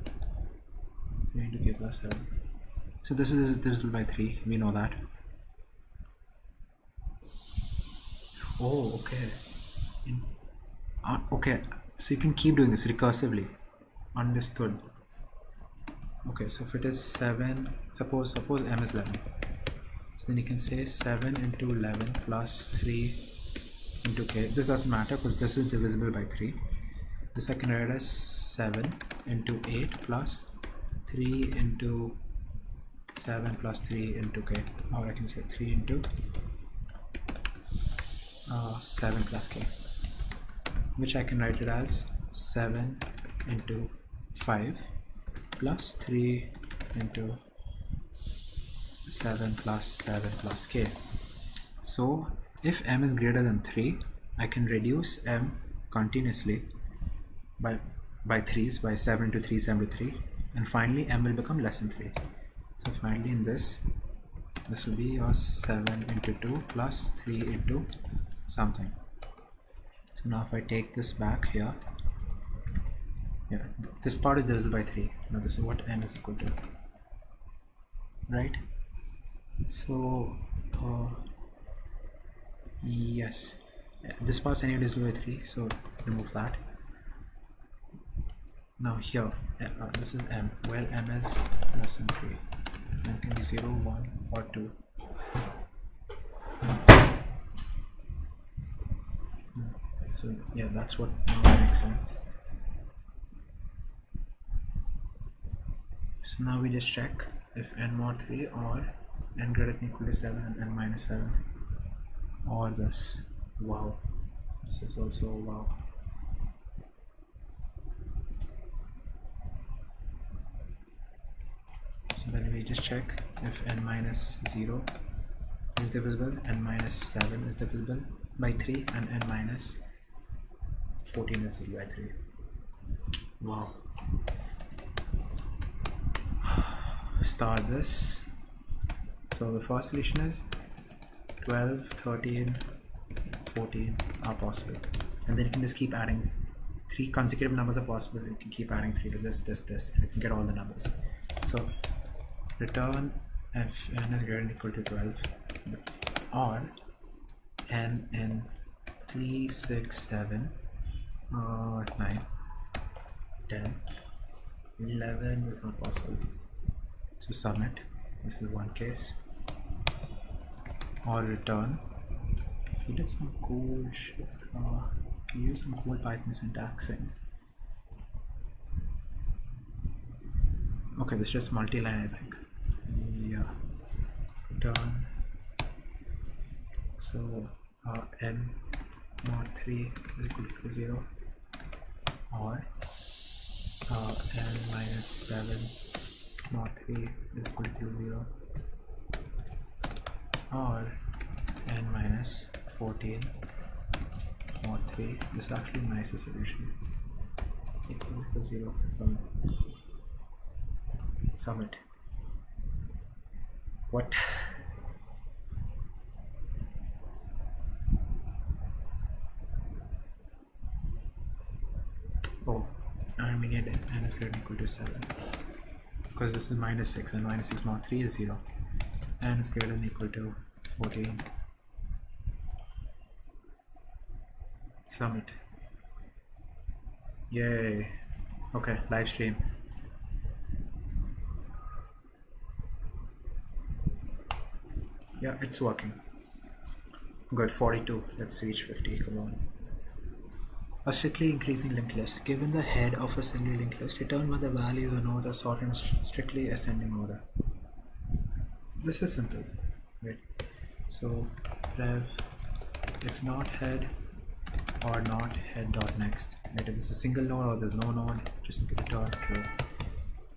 3 into k plus 7. So this is divisible by 3, we know that. Oh, okay. Okay, so you can keep doing this recursively. Understood. Okay, so if it is 7, suppose m is 11, so then you can say 7 into 11 plus 3 into k. This doesn't matter because this is divisible by 3. This I can write as 7 into 8 plus 3 into 7 plus 3 into k, or I can say 3 into 7 plus k, which I can write it as 7 into 5 plus 3 into 7 plus k. So if m is greater than 3, I can reduce m continuously by 3's, by 7 to 3, 7 to 3, and finally m will become less than 3. So finally in this will be your 7 into 2 plus 3 into something. So now if I take this back here, yeah, this part is divisible by 3. Now this is what n is equal to, right? So yes, this part's anyway divisible by 3, so remove that. Now here, this is m, where m is less than 3. M can be 0, 1 or 2. So yeah, that's what now makes sense. So now we just check if n mod 3 or n greater than equal to 7 and n minus 7, or this. Wow, this is also wow. So then we just check if n minus 0 is divisible, n minus 7 is divisible by 3, and n minus 14 is divisible by 3. Wow. Start this. So the first solution is 12, 13, 14 are possible, and then you can just keep adding. 3 consecutive numbers are possible. You can keep adding 3 to this, and you can get all the numbers. So return if n is greater than or equal to 12, or n in 3, 6, 7, 9, 10, 11 is not possible. So submit. This is one case. Or return. He did some cool shit. He used some cool Python syntaxing. Okay, this is just multi-line, I think. Yeah. Return. So n mod 3 is equal to 0, or n minus 7 mod 3 is equal to 0, or n minus 14 mod 3. This is actually a nicer solution. Equals to 0. Submit. What? Oh, and we need n is greater than or equal to 7, because this is minus 6, and minus 6 mod 3 is 0. N is greater than or equal to 14. Submit. Yay. Okay, live stream. Yeah, it's working. Good, 42. Let's reach 50. Come on. A strictly increasing linked list. Given the head of a single linked list, determine whether the values or nodes are sorted in strictly ascending order. This is simple, right? So rev if not head or not head dot next, right? If it's a single node or there's no node, just return true,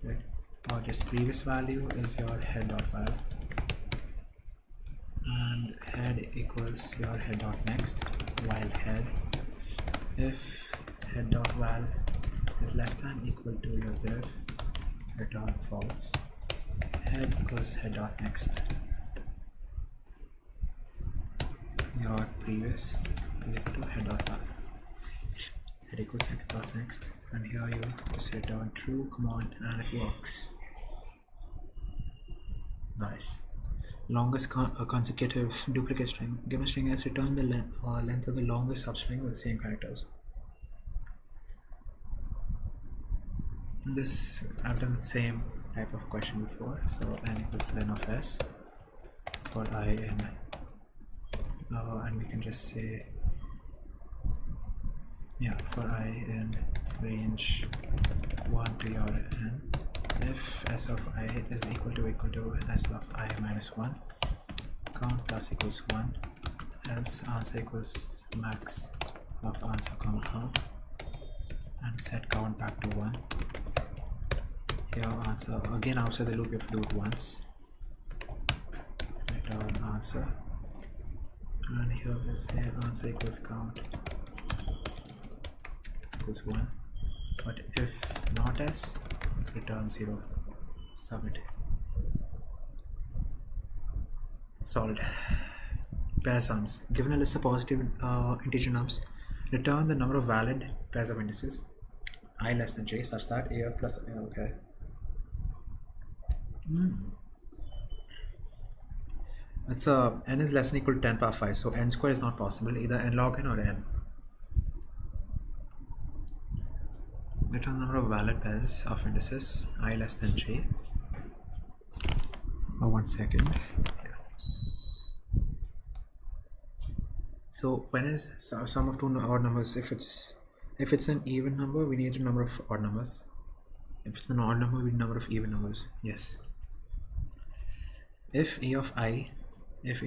right? Or just previous value is your head dot val, and head equals your head dot next, while head, if head dot val is less than equal to your div, return false. Head equals head dot next, your previous is equal to head dot val. Head equals head dot next, and here you just return true command, and it works. Nice. Longest consecutive duplicate string. Given string S, return the length of the longest substring with the same characters. This I've done the same type of question before. So n equals len of s for I in, and we can just say, yeah, for I in range 1 to your n, if s of I is equal to s of I minus 1, count plus equals 1, else answer equals max of answer comma count, and set count back to 1. Here answer, again outside the loop you have to do it once, return answer, and here we say answer equals count equals 1, but if not s, return 0. Submit. Solved. Pair sums. Given a list of positive integer nums, return the number of valid pairs of indices I less than j such that a plus a. Okay. It's n is less than equal to 10 power 5, so n square is not possible, either n log n or n. return the number of valid pairs of indices I less than j. Oh, 1 second. Yeah. So when is sum of two odd numbers? If it's an even number, we need a number of odd numbers. If it's an odd number, we need a number of even numbers. Yes. If a of I is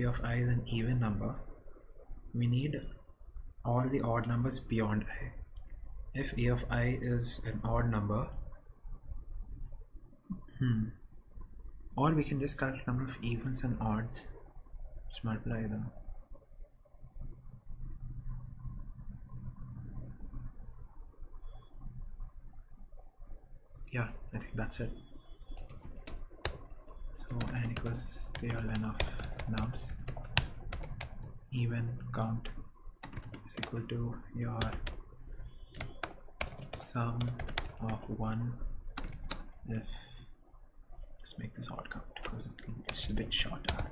an even number, we need all the odd numbers beyond I. If a of I is an odd number, or we can just calculate number of evens and odds, just multiply them. Yeah, I think that's it. So n equals the ln of nums. Even count is equal to your sum of 1 if, let's make this odd count because it's a bit shorter.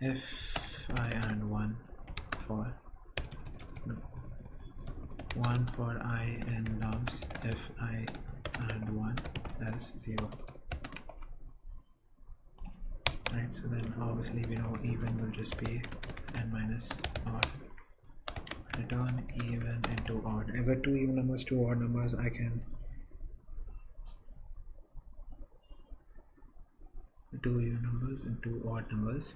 If I and 1 for 1 for I in nums, if I and 1 else 0. Right, so then obviously we know even will just be n minus odd. Return even into odd. If I got two even numbers, two odd numbers, I can two even numbers and two odd numbers.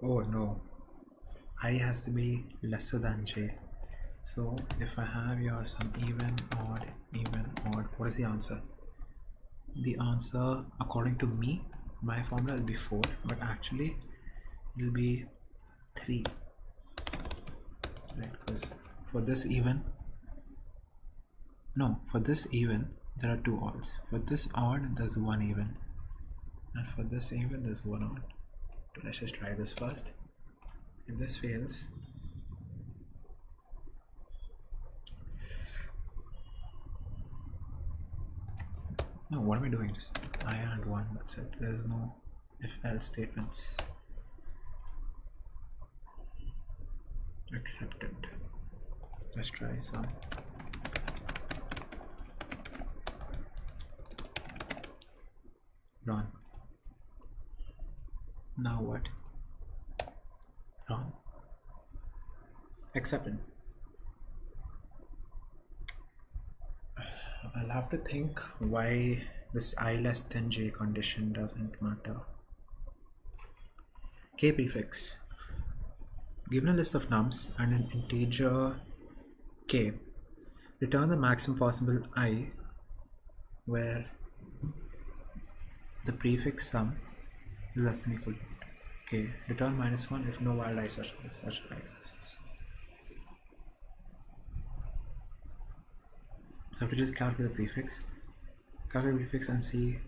Oh no, I has to be lesser than j. So if I have your some even, odd, what is the answer? The answer, according to me, my formula will be 4, but actually it will be 3. Right, because for this even, there are two odds. For this odd, there's one even, and for this even, there's one odd. So let's just try this first. If this fails, no, what am I doing? Just I and 1, that's it. There's no if else statements. Accepted. Let's try some. Run. Now what? Run. Accepted. I'll have to think why this I less than j condition doesn't matter. K prefix. Given a list of nums and an integer k, return the maximum possible I where the prefix sum is less than or equal to k. Return -1 if no wild I such exists. So if we just calculate the prefix and see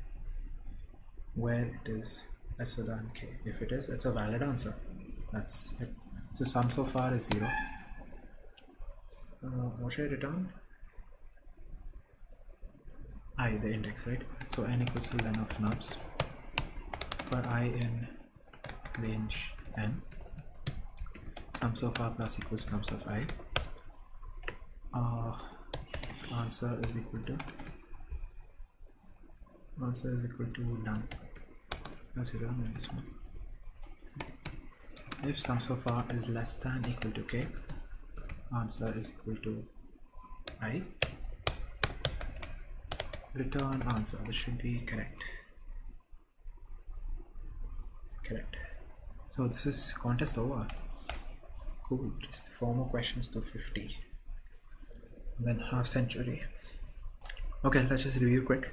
where it is lesser than k. If it is, it's a valid answer. That's it. So sum so far is 0. What should I return? I, the index, right? So n equals to ln of nums for I in range n. Sum so far plus equals nums of I. Answer is equal to none. Let's return this one. If sum so far is less than equal to k, answer is equal to I. Return answer. This should be correct. Correct. So this is contest over. Cool. Just 4 more questions to 50. Then half century. Okay, let's just review quick.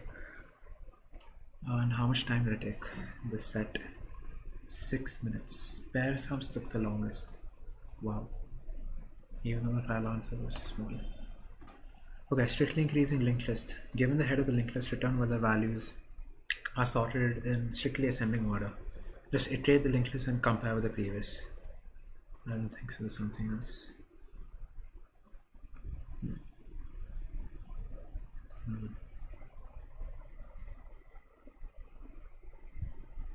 And how much time did it take? This set 6 minutes. Pair sums took the longest. Wow. Even though the file answer was smaller. Okay, strictly increasing linked list. Given the head of the linked list, return whether values are sorted in strictly ascending order. Just iterate the linked list and compare with the previous. I don't think so. Something else.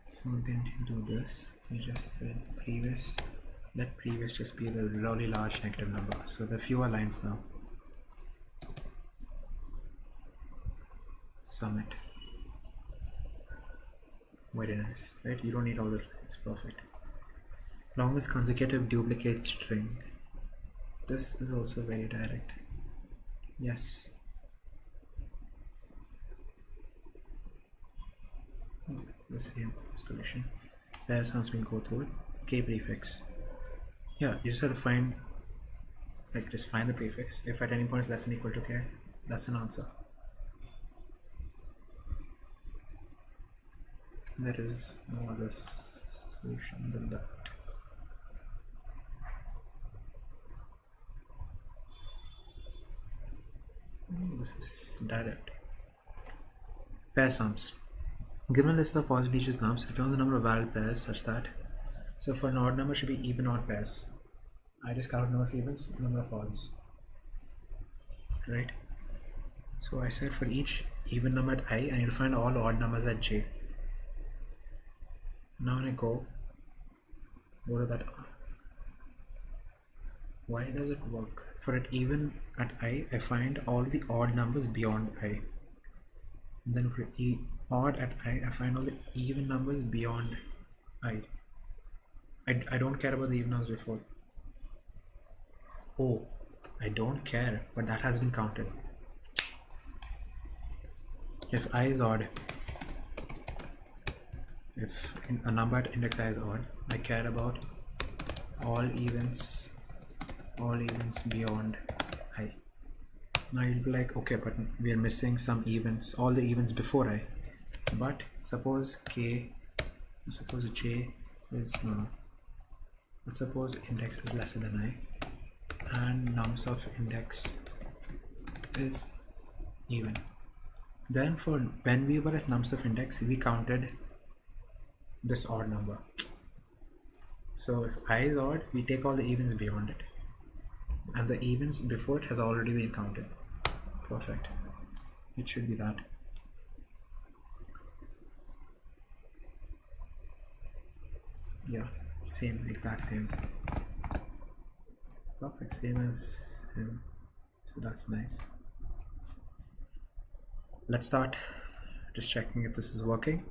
So then you do this. You just the previous let previous just be the really large negative number. So there are fewer lines now. Sum it. Very nice, right? You don't need all this lines. Perfect. Longest consecutive duplicate string. This is also very direct. Yes. The same solution. Pair sums, we'll go through it. K prefix. Yeah, you just have to find, like, just find the prefix. If at any point it's less than or equal to k, that's an answer. There is no other solution than that. This is direct. Pair sums. Given a list of positive digits nums, return the number of valid pairs such that, so for an odd number should be even odd pairs. I just count number of evens, number of odds. Right? So I said for each even number at I need to find all odd numbers at j. Now when I go to that, why does it work? For it even at I find all the odd numbers beyond I. And then for odd at I find all the even numbers beyond I. I don't care about the even numbers before. Oh, I don't care, but that has been counted. If I is odd, if a number at index I is odd, I care about all evens beyond I. Now you'll be like, okay, but we are missing some evens, all the evens before I. But suppose j is no. Let's suppose index is lesser than I, and nums of index is even. Then for when we were at nums of index, we counted this odd number. So if I is odd, we take all the evens beyond it, and the evens before it has already been counted. Perfect. It should be that. Yeah, same, exact same. Perfect, same as him. So that's nice. Let's start just checking if this is working.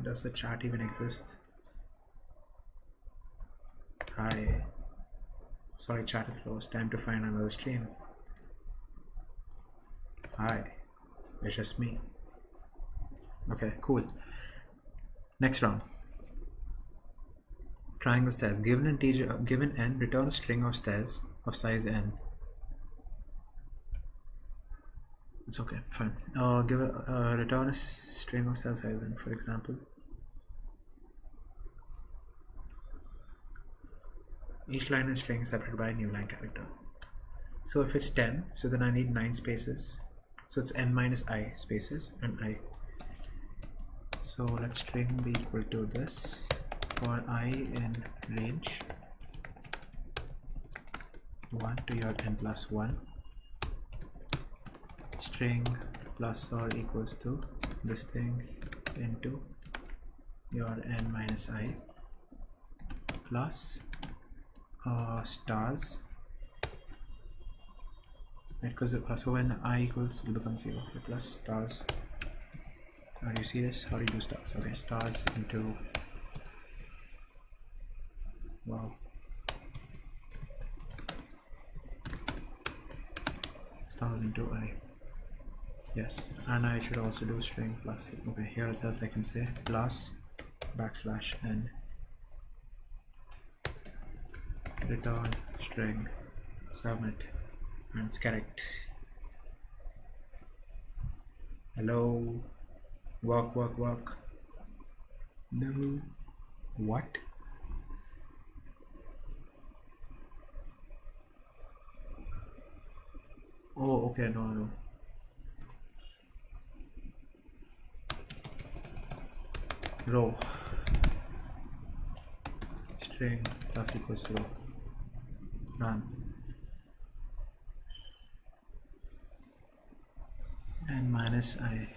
Does the chat even exist? Hi. Sorry, chat is closed. Time to find another stream. Hi. It's just me. Okay, cool. Next round. Triangle stairs. Given integer, given n, return a string of stairs of size n. It's okay, fine. Return a string of stairs size n, for example. Each line and string is separated by a new line character. So if it's 10, so then I need 9 spaces. So it's n minus I spaces and I. So let string be equal to this for I in range 1 to your n plus 1. String plus or equals to this thing into your n minus I plus stars, right? Because so when I equals, it becomes 0 plus stars. Are you serious? How do you do stars? Okay, stars into, wow, stars into I. Yes, and I should also do string plus. Okay, here itself I can say plus backslash n. Return string, submit, and it's correct. Hello, work. No, what? Oh, okay, no. Row string plus equals to row. None. minus I.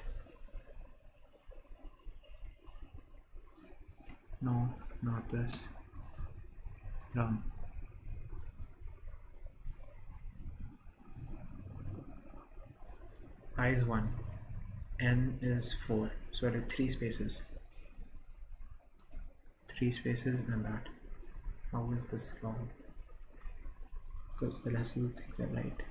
No, not this. Wrong. I is 1, n is 4, so I do 3 spaces. 3 spaces and that. How is this wrong? Because the rest of the things are right.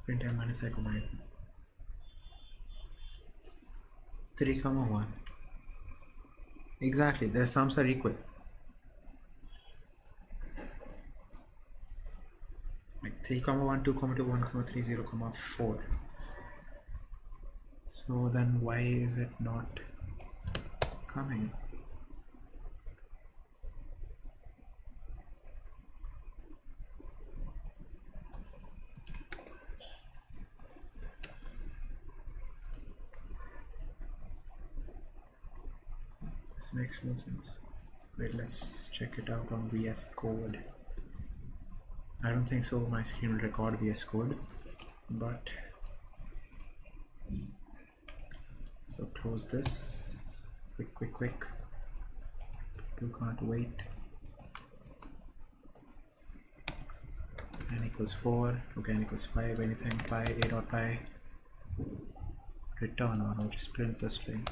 Print I minus I comma 3 comma 1. Exactly, their sums are equal. Like 3 comma 1, 2 comma 2, 1 comma 3, 0 comma 4. So then why is it not coming? This makes no sense. Wait, let's check it out on VS Code. I don't think so my screen will record VS Code, but so close this. Quick. People can't wait. N equals 4, okay, n equals 5, anything, pi, a dot pi, return, or I'll just print the string.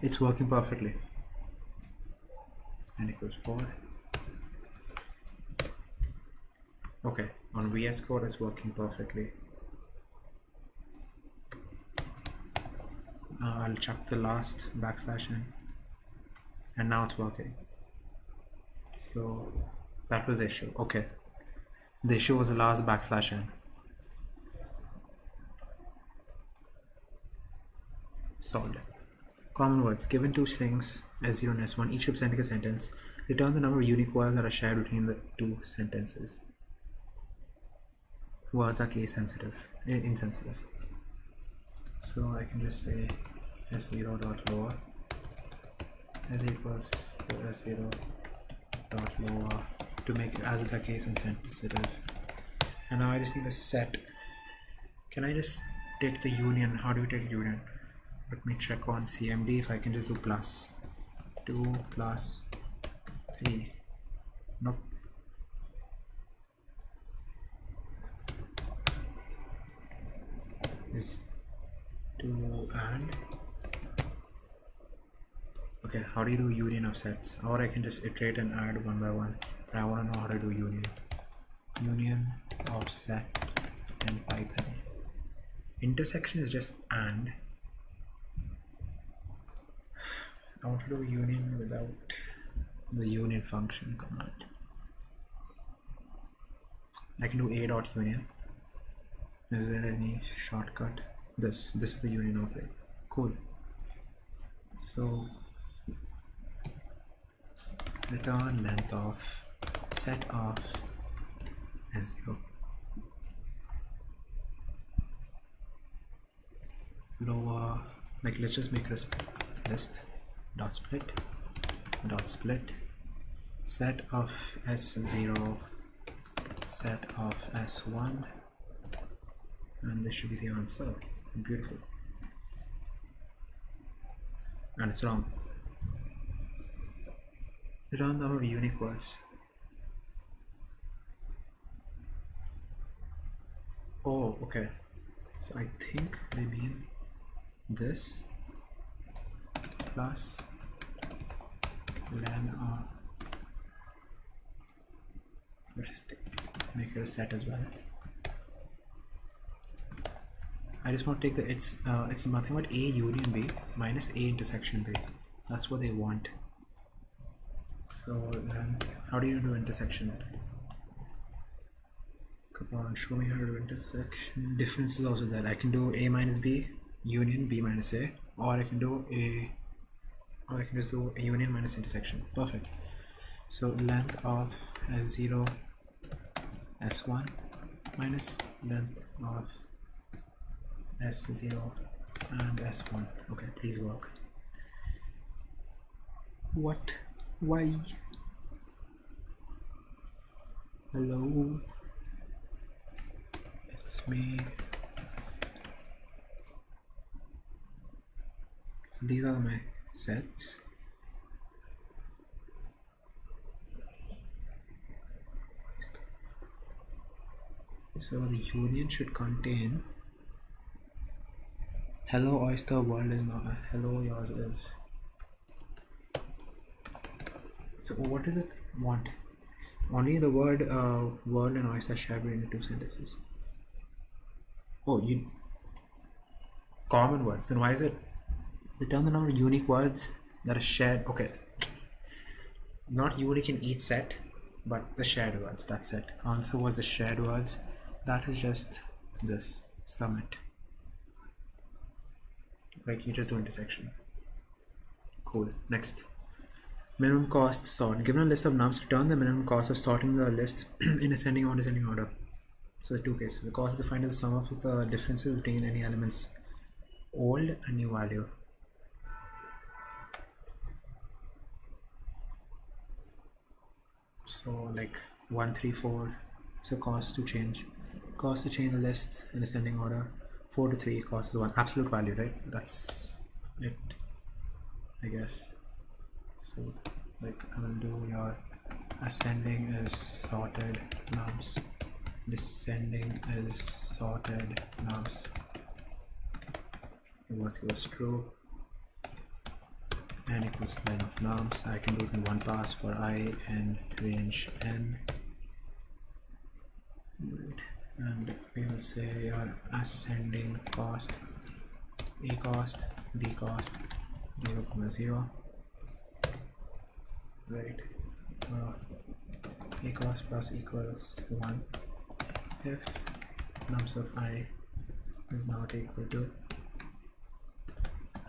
It's working perfectly. N equals 4. Okay, on VS Code it's working perfectly. I'll chuck the last backslash in, and now it's working. So that was the issue. Okay, the issue was the last backslash in. Solved. Common words. Given two strings S0 and S1, each representing a sentence, return the number of unique words that are shared between the two sentences. Words are case sensitive, insensitive. So I can just say S0 dot lower as equals to S0 dot lower to make it as the case insensitive. And now I just need a set. Can I just take the union? How do we take union? Let me check on CMD if I can just do plus 2 plus 3. Nope. Is 2 and okay, how do you do union of sets? Or I can just iterate and add one by one, but I want to know how to do union of set in Python. Intersection is just and. I want to do union without the union function command. I can do a dot union. Is there any shortcut? This is the union operator. Cool. So return length of set of S0 lower, like let's just make it a list. Dot split set of S0 set of S1, and this should be the answer. Beautiful. And it's wrong. Return the number of unique words. Oh, okay. So I think they mean this plus len let's make it a set as well. I just want to take the it's nothing but a union b minus a intersection b. That's what they want. So then how do you do intersection? Come on, show me how to do intersection. Difference is also there. I can do a minus b union b minus a, or I can do a or I can just do a union minus intersection. Perfect. So length of S0 S1 minus length of S0 and S1. Okay, please work. What? Why? Hello? It's me. So these are my sets. So the union should contain hello oyster world is not hello yours is. So what does it want? Only the word world and oyster shall be in the two sentences. Oh, you common words. Then why is it return the number of unique words that are shared? Okay, not unique in each set, but the shared words. That's it. Answer was the shared words. That is just this summit. Like you just do intersection. Cool. Next. Minimum cost sort. Given a list of nums, return the minimum cost of sorting the list in ascending or descending order. So the two cases. The cost is defined as the sum of the differences between any elements old and new value. So like 1, 3, 4. So cost to change. Cost to change the list in ascending order. 4 to 3 cost is 1. Absolute value, right? That's it, I guess. So like I will do your ascending is sorted nums, descending is sorted nums. Reverse equals true, n equals len of nums. I can do it in one pass for I in range n. Right. And we will say your ascending cost a cost d cost 0, 0. Right. A cost plus equals 1 if nums of I is not equal to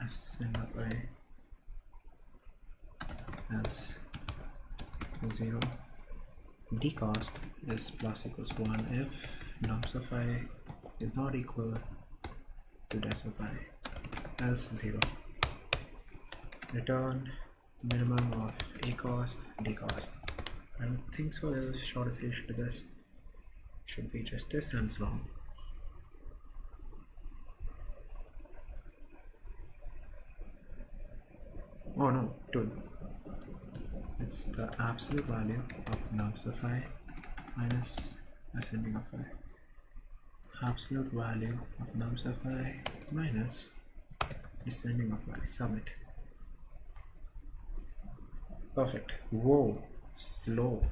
ascend of I else 0. D cost is plus equals 1 if nums of I is not equal to des of I else 0. Return minimum of A cost, D cost. I don't think so. There's a shorter solution to this. Should be just this and it's wrong. Oh no, dude. It's the absolute value of nums of I minus ascending of I. Absolute value of nums of I minus descending of I. Submit. Perfect. Whoa, slow.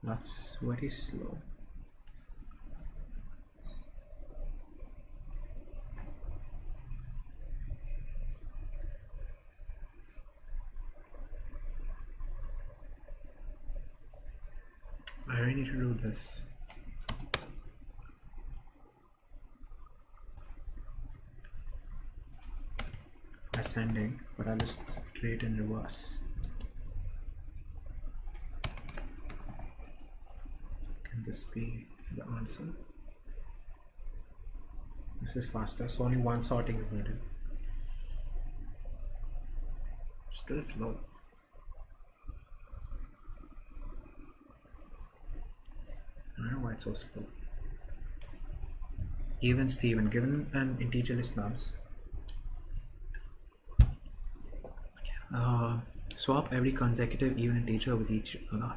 That's very slow. I really need to do this. Ascending, but I'll just create in reverse. Can this be the answer? This is faster, so only one sorting is needed. Still slow. I don't know why it's so slow. Even Steven, given an integer list nums, swap every consecutive even integer with each other.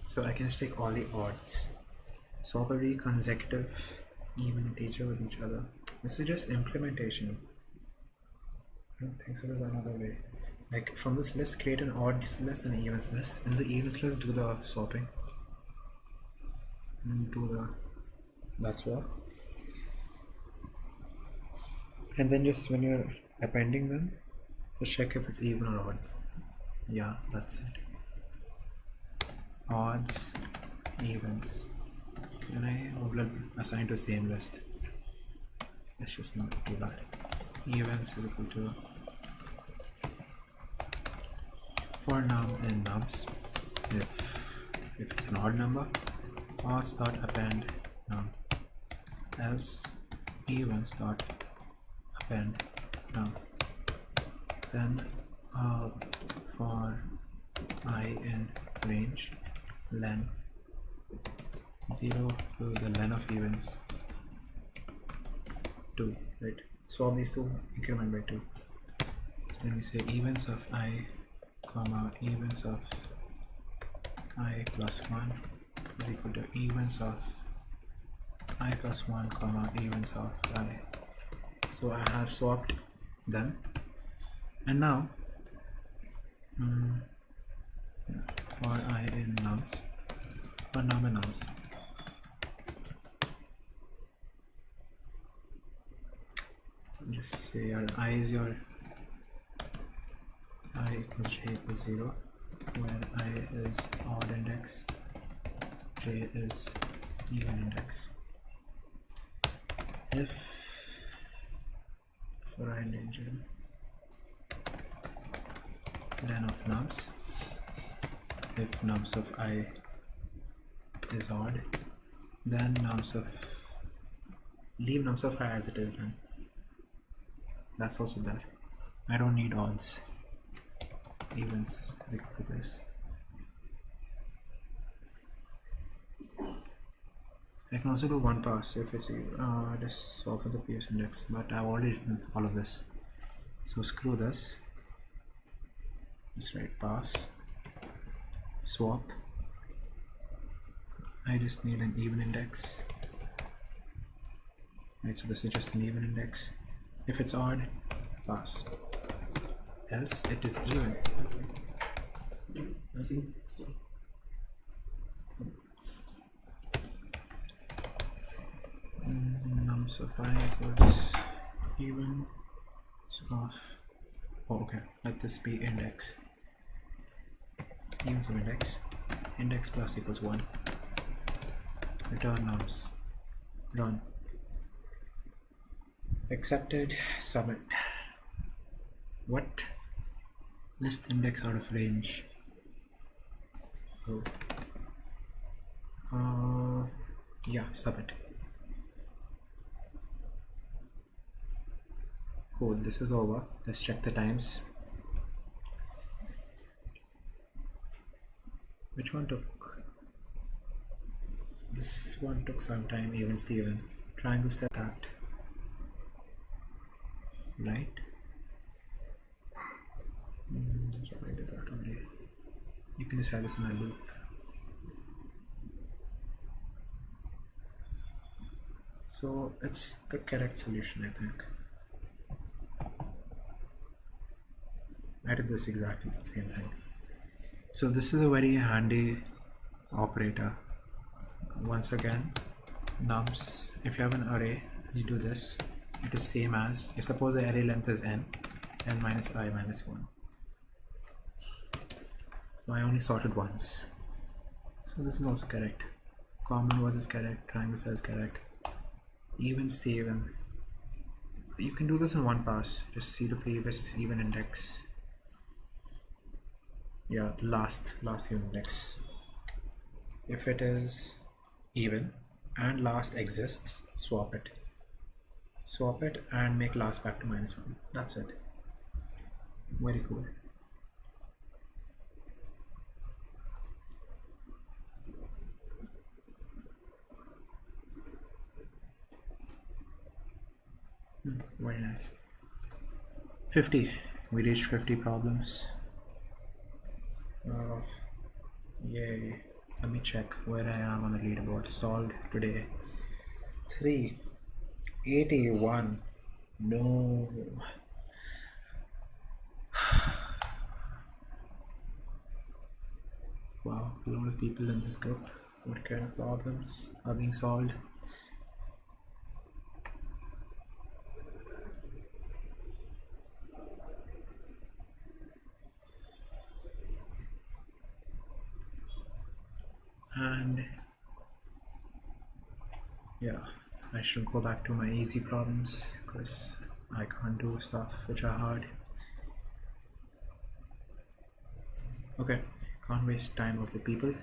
So I can just take all the odds, swap every consecutive even integer with each other. This is just implementation. I don't think so. There's another way. Like from this list, create an odd list and an evens list. In the evens list, do the swapping. And do the that swap. And then just when you're appending them, just check if it's even or odd. Yeah, that's it. Odds, evens. Can I assign to same list? Let's just not do that. Evens is equal to for num in nums. If it's an odd number, odds dot append num. Else evens dot append num. Then for I in range len 0 to the len of evens 2, right? Swap these two, increment by 2. So then we say evens of I comma evens of I plus 1 is equal to evens of I plus 1 comma evens of I. So I have swapped them, and now for I in nums, for num in nums, just say your I is your I equals j equals 0, where I is odd index, j is even index. If for I in range len of nums, if nums of I is odd, then nums of leave nums of I as it is. Then that's also there. I don't need odds. Evens is equal to this. I can also do one pass if it's just swap for the previous index, but I've already written all of this, so screw this. Just write pass swap. I just need an even index, right? So this is just an even index. If it's odd, pass, else it is even. Nums of I equals even of, oh okay, let this be index, evens of index, index plus equals 1, return nums, run, accepted, submit. What? List index out of range. Oh, yeah, submit. Cool, this is over. Let's check the times. Which one took? This one took some time, even Steven. Triangle step that. Right? So I did that only. You can just have this in a loop. So it's the correct solution, I think. I did this exactly the same thing. So this is a very handy operator. Once again, nums, if you have an array and you do this, it is same as, if suppose the array length is n minus I minus 1. So I only sorted once. So this is also correct. Common was is correct, triangle size correct. Even stay even. You can do this in one pass. Just see the previous even index. Yeah, last even index. If it is even and last exists, swap it. Swap it and make last back to -1. That's it. Very cool. Very nice. 50. We reached 50 problems. Yay. Let me check where I am on the leaderboard. Solved today. 381. No. Wow, a lot of people in this group. What kind of problems are being solved? Yeah, I should go back to my easy problems because I can't do stuff which are hard. Okay, can't waste time of the people.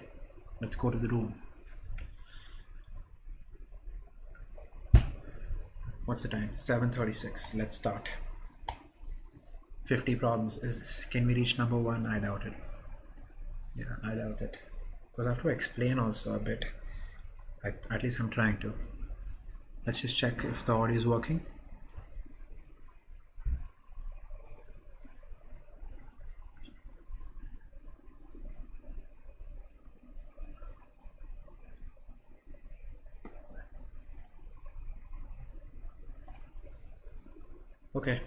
Let's go to the room. What's the time? 7:36. Let's start. 50 problems. Can we reach number 1? I doubt it. Yeah, I doubt it. Because I have to explain also a bit. At least I'm trying to. Let's just check if the audio is working. Okay.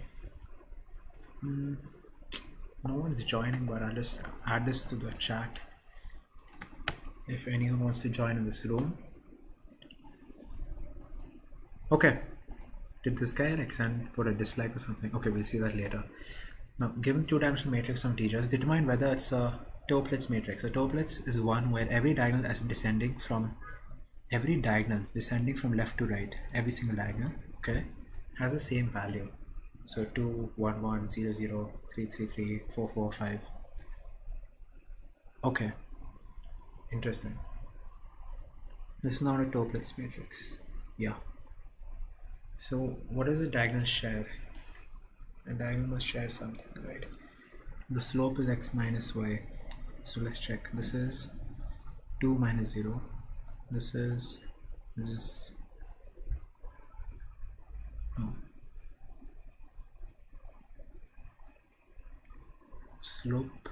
No one is joining, but I'll just add this to the chat if anyone wants to join in this room. Okay. Did this guy like put a dislike or something? Okay, we'll see that later. Now, given two-dimensional matrix from teachers, determine whether it's a Toeplitz matrix. A Toeplitz is one where every diagonal is descending from left to right, every single diagonal, okay, has the same value. So 2, 1, 1, 0, 0, 3, 3, 3, 4, 4, 5. Okay, interesting. This is not a Toeplitz matrix. Yeah. So what does a diagonal share? A diagonal must share something, right? The slope is x minus y. So let's check. This is 2 minus 0. This is no. Slope.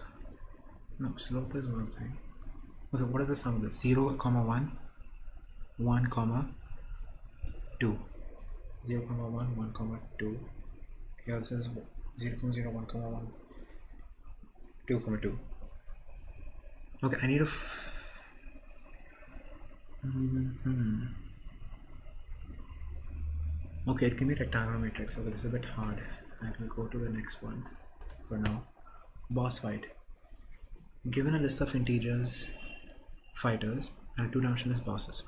No, slope is one thing. Okay, what is the sum of this? 0, 1, 1, 2. 0, 1, 1, 2. Here this is 0, 0, 1, 1, 2, 2. Okay, I need a okay, it can be rectangular matrix. Okay, this is a bit hard. I will go to the next one for now. Boss fight. Given a list of integers, fighters, and two-dimensional bosses.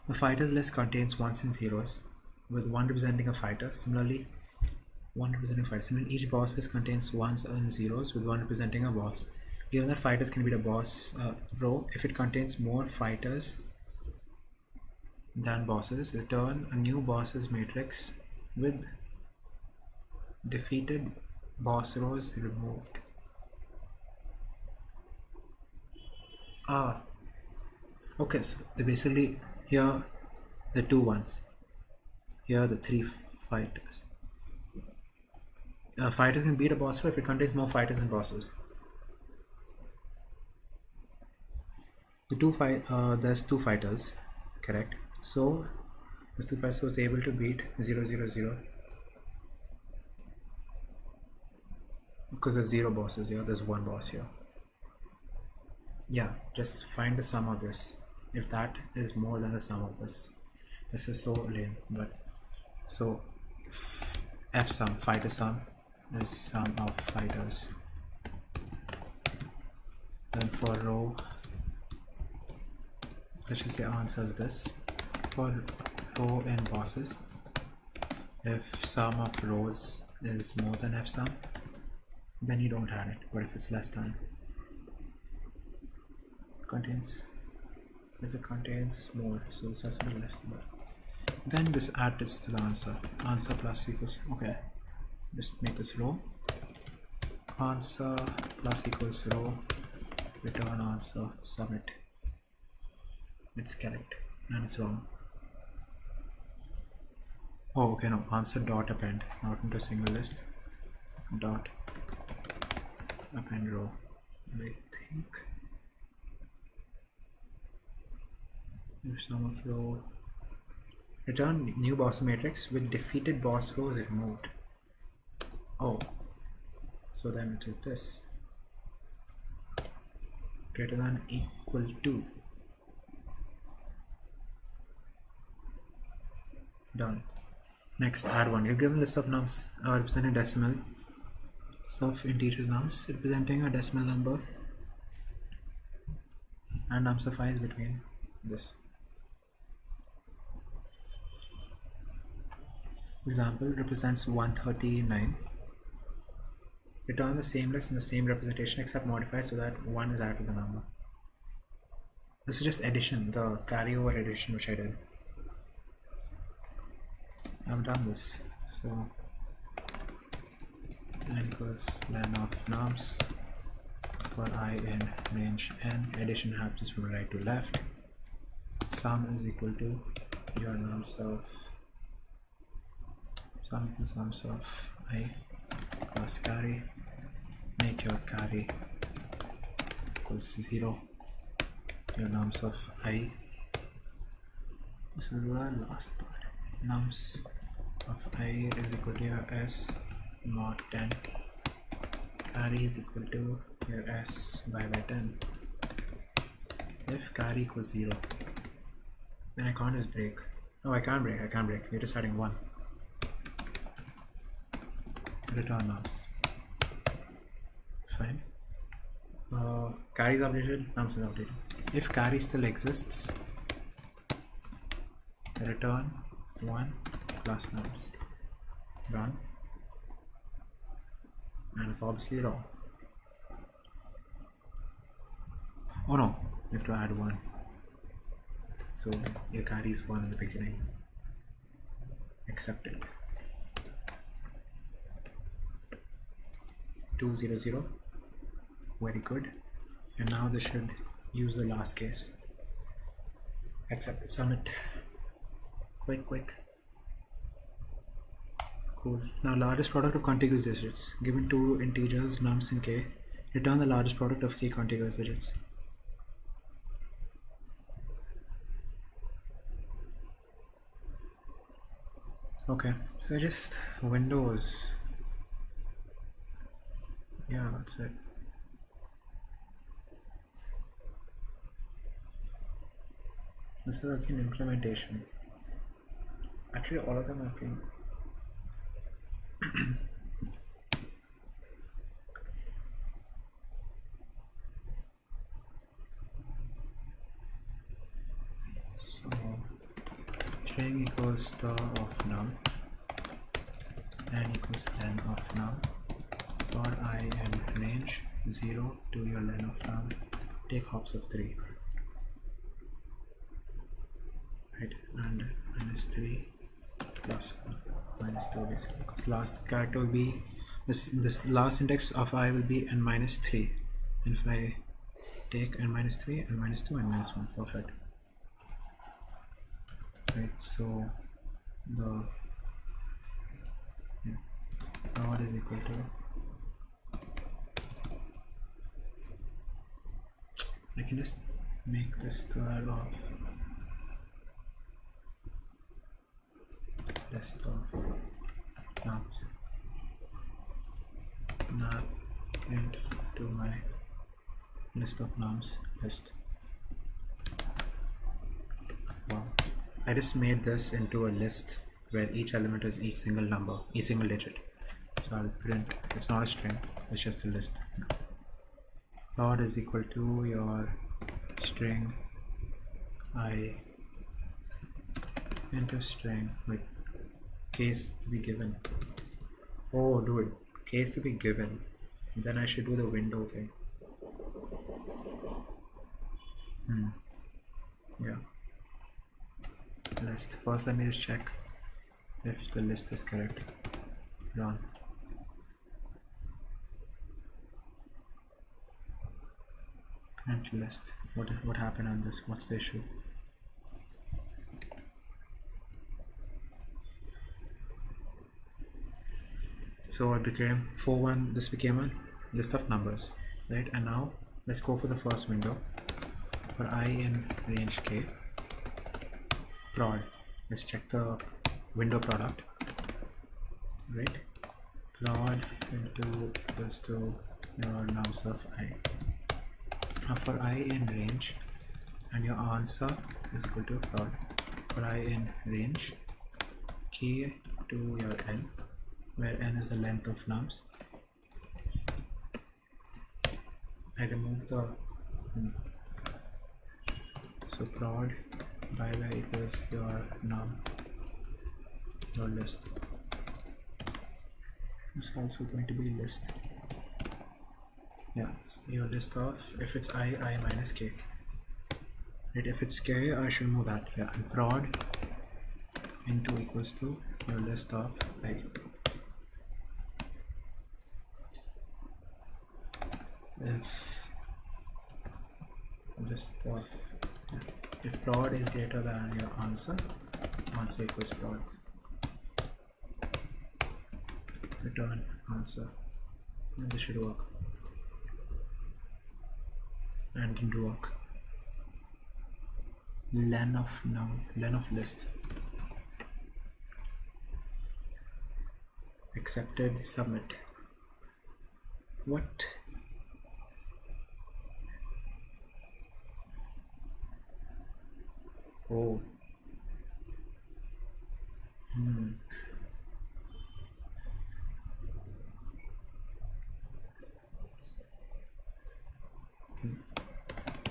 The fighters list contains ones and zeros, with one representing a fighter. Similarly, one representing a fighter. Similarly, each boss list contains ones and zeros, with one representing a boss. Given that fighters can be the boss row, if it contains more fighters than bosses, return a new bosses matrix with defeated boss rows removed. Okay, so they basically here the 2 ones, here the 3 fighters. Fighters can beat a boss row if it contains more fighters than bosses. The there's 2 fighters, correct? So this 2 fighters was able to beat 0, 0, 0 because there's 0 bosses here. There's 1 boss here. Yeah, just find the sum of this. If that is more than the sum of this. This is so lame, but so f sum, fighter sum is sum of fighters. Then for row, let's just say answer is this. For row and bosses, if sum of rows is more than f sum, then you don't add it. But if it's less than, contains, if it contains more, so this has to be less than that. Then this add this to the answer. Answer plus equals, okay, just make this row. Answer plus equals row, return answer, submit. It's correct and it's wrong. Oh, okay, no, answer dot append, not into single list. Dot append row. And I think if sum of row, return new boss matrix with defeated boss rows removed. Oh, so then it is this, greater than equal to. Done. Next, add one. You're given a list of nums representing decimal, stuff integers nums representing a decimal number, and num suffice between this. example represents 139. Return the same list in the same representation except modify so that 1 is added to the number. This is just addition, the carryover addition which I did. I've done this. So n equals len of nums for I in range n. Addition happens from right to left. Sum is equal to your nums of sum equals nums of I plus carry. Make your carry equals 0. Your nums of I. This is the last part. Nums of I is equal to your s mod 10. Carry is equal to your s by 10. If carry equals 0, then I can't just break. No, I can't break. We're just adding 1. Return nums. Fine. Carry is updated, nums is updated. If carry still exists, return 1 plus nums. Run. And it's obviously wrong. Oh no, you have to add 1. So your carry is 1 in the beginning. Accept it. 200. Very good. And now this should use the last case. Accept it. Submit. Quick. Cool. Now largest product of contiguous digits. Given two integers nums and k, return the largest product of k contiguous digits. Okay, so just Windows. Yeah, that's it. This is again implementation. Actually, all of them have been. So string equals star of num, n equals len of num. For I in range 0 to your len of num, take hops of 3. Right, and minus 3 plus 1 minus 2 basically, because last character will be this last index of I will be n minus 3, and if I take n minus 3, n minus 2, n minus 1, perfect. Right, so the power is equal to I can just make this thread of list of nums map into my list of nums list. Wow, I just made this into a list where each element is each single number, each single digit. So I'll print, it's not a string, it's just a list. Plot is equal to your string I into string with case to be given. Oh dude, case to be given. Then I should do the window thing. Yeah. List. First let me just check if the list is correct. Run. Empty list. What happened on this? What's the issue? So it became 4-1. This became a list of numbers, right? And now let's go for the first window. For I in range k, prod. Let's check the window product, right? Prod into equals to your nums of I. Now for I in range, and your answer is equal to prod. For I in range, k to your n, where n is the length of nums. I remove the so prod by equals your num, your list. It's also going to be list. Yeah, so your list of, if it's I minus k. Right, if it's k, I should know that. Yeah, and prod into equals to your list of I. If list of, if prod is greater than your answer equals prod. Return answer. And this should work. And didn't work. Len of num, len of list. Accepted, submit. What? Oh.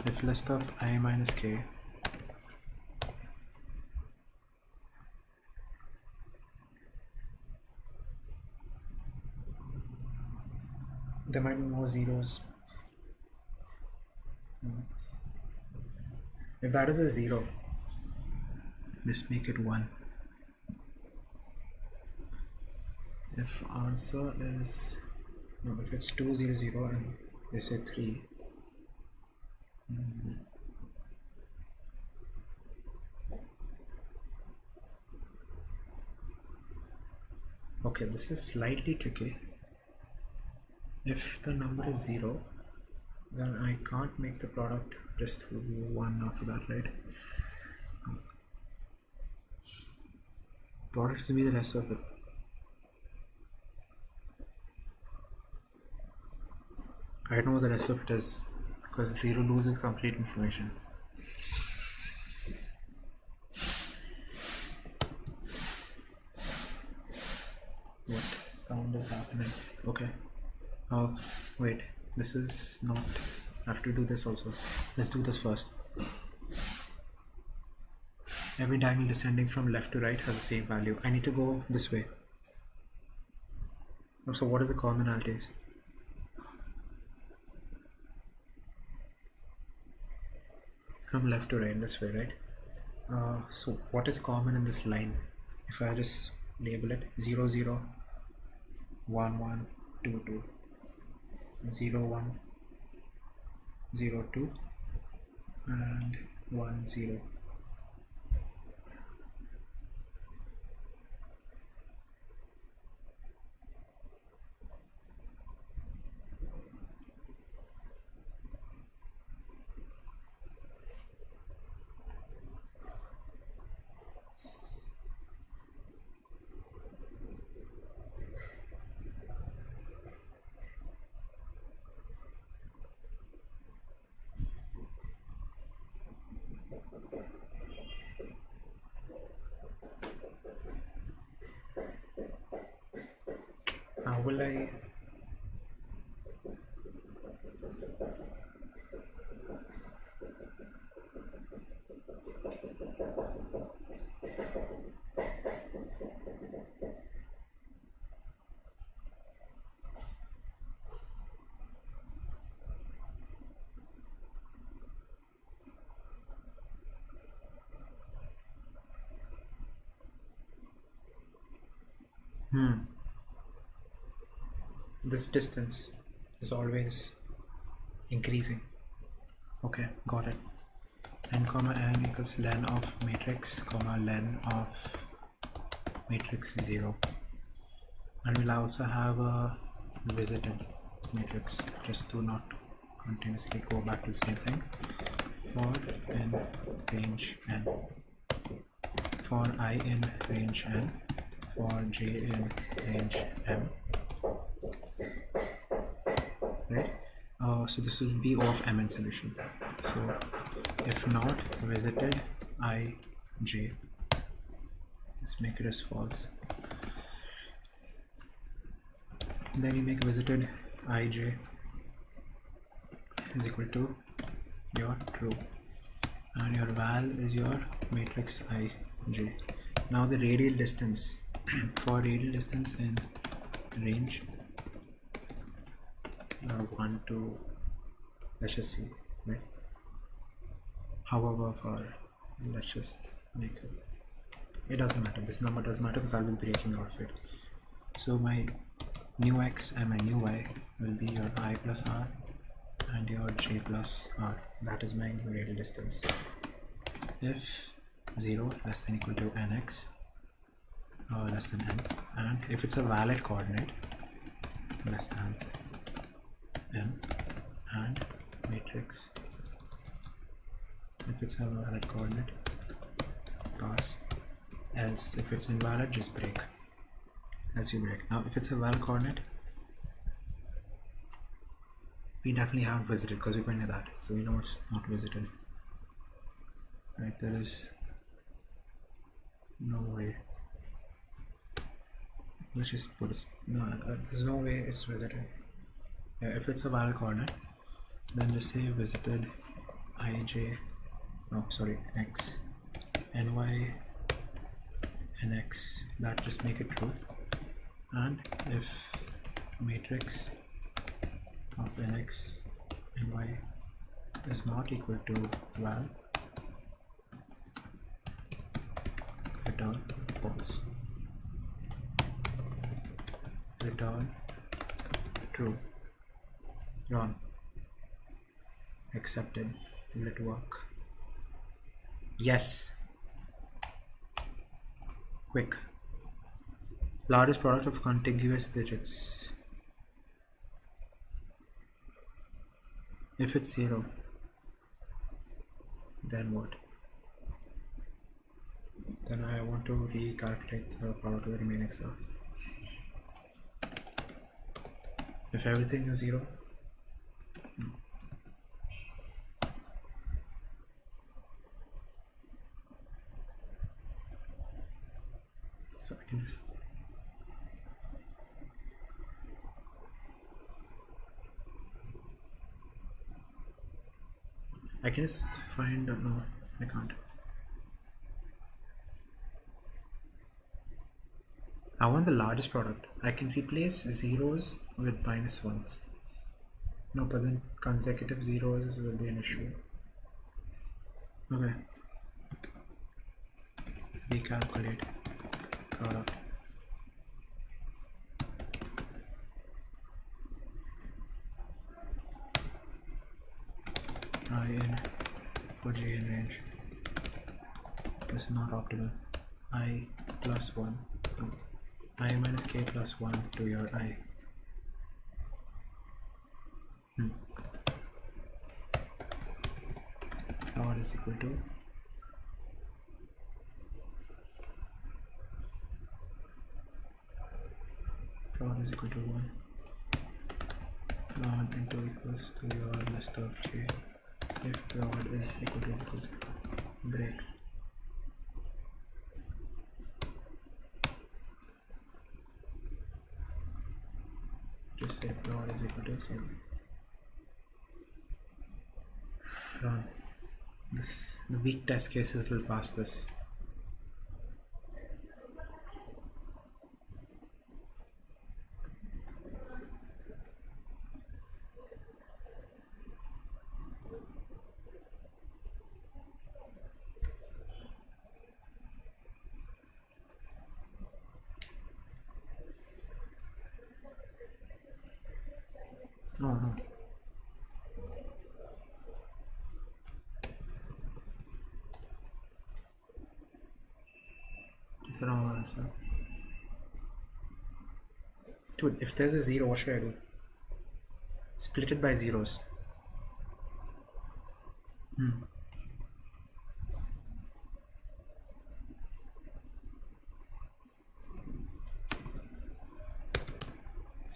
If list of I minus k there might be more zeros. If that is a 0, just make it 1. If answer is, no, if it's 2 0 0 and they say 3, okay, this is slightly tricky. If the number is 0, then I can't make the product just 1 after that, right? Product will be the rest of it. I don't know what the rest of it is, because 0 loses complete information. What sound is happening? Okay. Oh, wait. This is not. I have to do this also. Let's do this first. Every diagonal descending from left to right has the same value. I need to go this way. So what are the commonalities? From left to right, this way, right? So what is common in this line? If I just label it 0 0 1 1 2 2 0 1 0 2 and 1 0. How will I? This distance is always increasing. Okay, got it. N comma n equals len of matrix comma len of matrix 0, and we'll also have a visited matrix just to not continuously go back to the same thing. For n range n, for I in range n, for j in range m. Right? So this will be O of m in solution. So if not visited I j, let's make it as false. Then you make visited I j is equal to your true, and your val is your matrix I j. Now the radial distance for radial distance in range 1 to, let's just see, right? However far, let's just make it doesn't matter, this number doesn't matter because I'll be breaking out of it. So my new x and my new y will be your I plus r and your j plus r. That is my new radial distance. If 0 less than equal to nx less than n, and if it's a valid coordinate less than n, and matrix, if it's a valid coordinate pass, else if it's invalid just break, else you break. Now if it's a valid coordinate, we definitely haven't visited because we're going to that, so we know it's not visited, right? There is no way, let's just put it, no, there's no way it's visited. Yeah, if it's a valid coordinate, then just say visited ij, no sorry, x, ny, nx, that just make it true. And if matrix of nx ny is not equal to val, return false, return true, run, accepted, will it work? Yes. Quick. Largest product of contiguous digits. If it's 0, then what? Then I want to recalculate the product of the remaining stuff. If everything is 0, so I can just find, no, I can't. I want the largest product. I can replace zeros with minus ones. No, but then consecutive zeros will be an issue. Okay. Recalculate product. I in for j in range. This is not optimal. I plus 1. No. I minus k plus 1 to your I. Power is equal to prod is equal to 1. Prod into equals to your list of j. If prod is equal to break. Just say prod is equal to 0. Run. The weak test cases will pass this. Oh no. It's the wrong answer. Dude, if there's a 0, what should I do? Split it by zeros.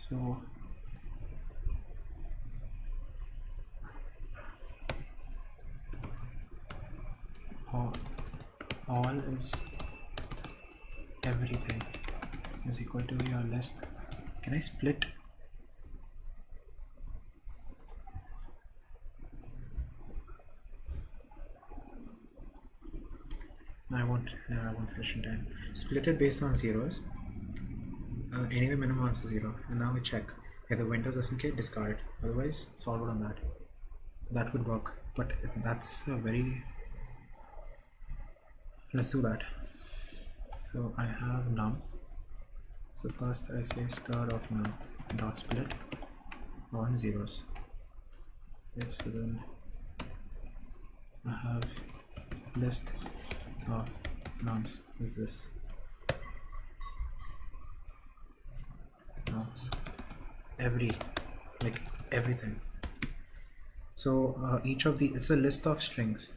So all is everything is equal to your list. Can I split? I won't finish in time. Split it based on zeros. Anyway, minimum answer 0. And now we check. If the windows doesn't care, discard it. Otherwise, solve it on that. That would work. But that's a very... Let's do that. So I have num. So first I say star of num dot split on zeros. Okay, so then I have list of nums is this. Now everything. So each of the, it's a list of strings.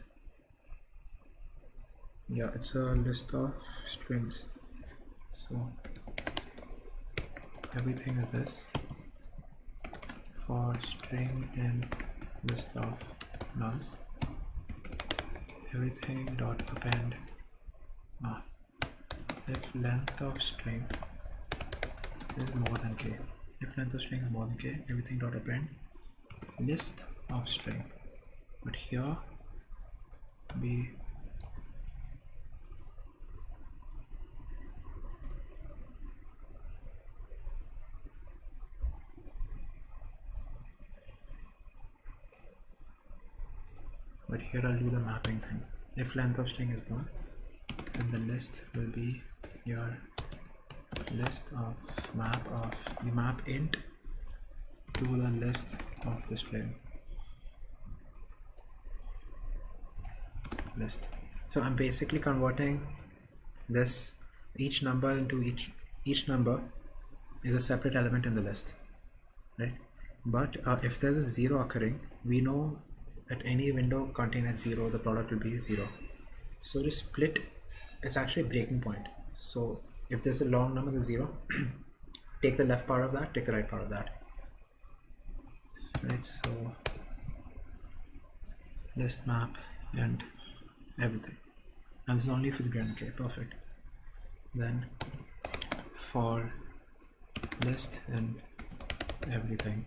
Yeah, it's a list of strings. So everything is this for string in list of nums. Everything dot append if length of string is more than k. If length of string is more than k, everything dot append list of string. But here be but here I'll do the mapping thing. If length of string is 1, then the list will be your list of you map int to the list of the string list. So I'm basically converting this each number into each number is a separate element in the list, right? But if there's a 0 occurring, we know that any window contained at 0, the product will be 0. So to split, it's actually a breaking point. So if there's a long number that's 0, take the left part of that, take the right part of that. Right, so list map and everything. And this is only if it's greater than k. Perfect. Then for list and everything,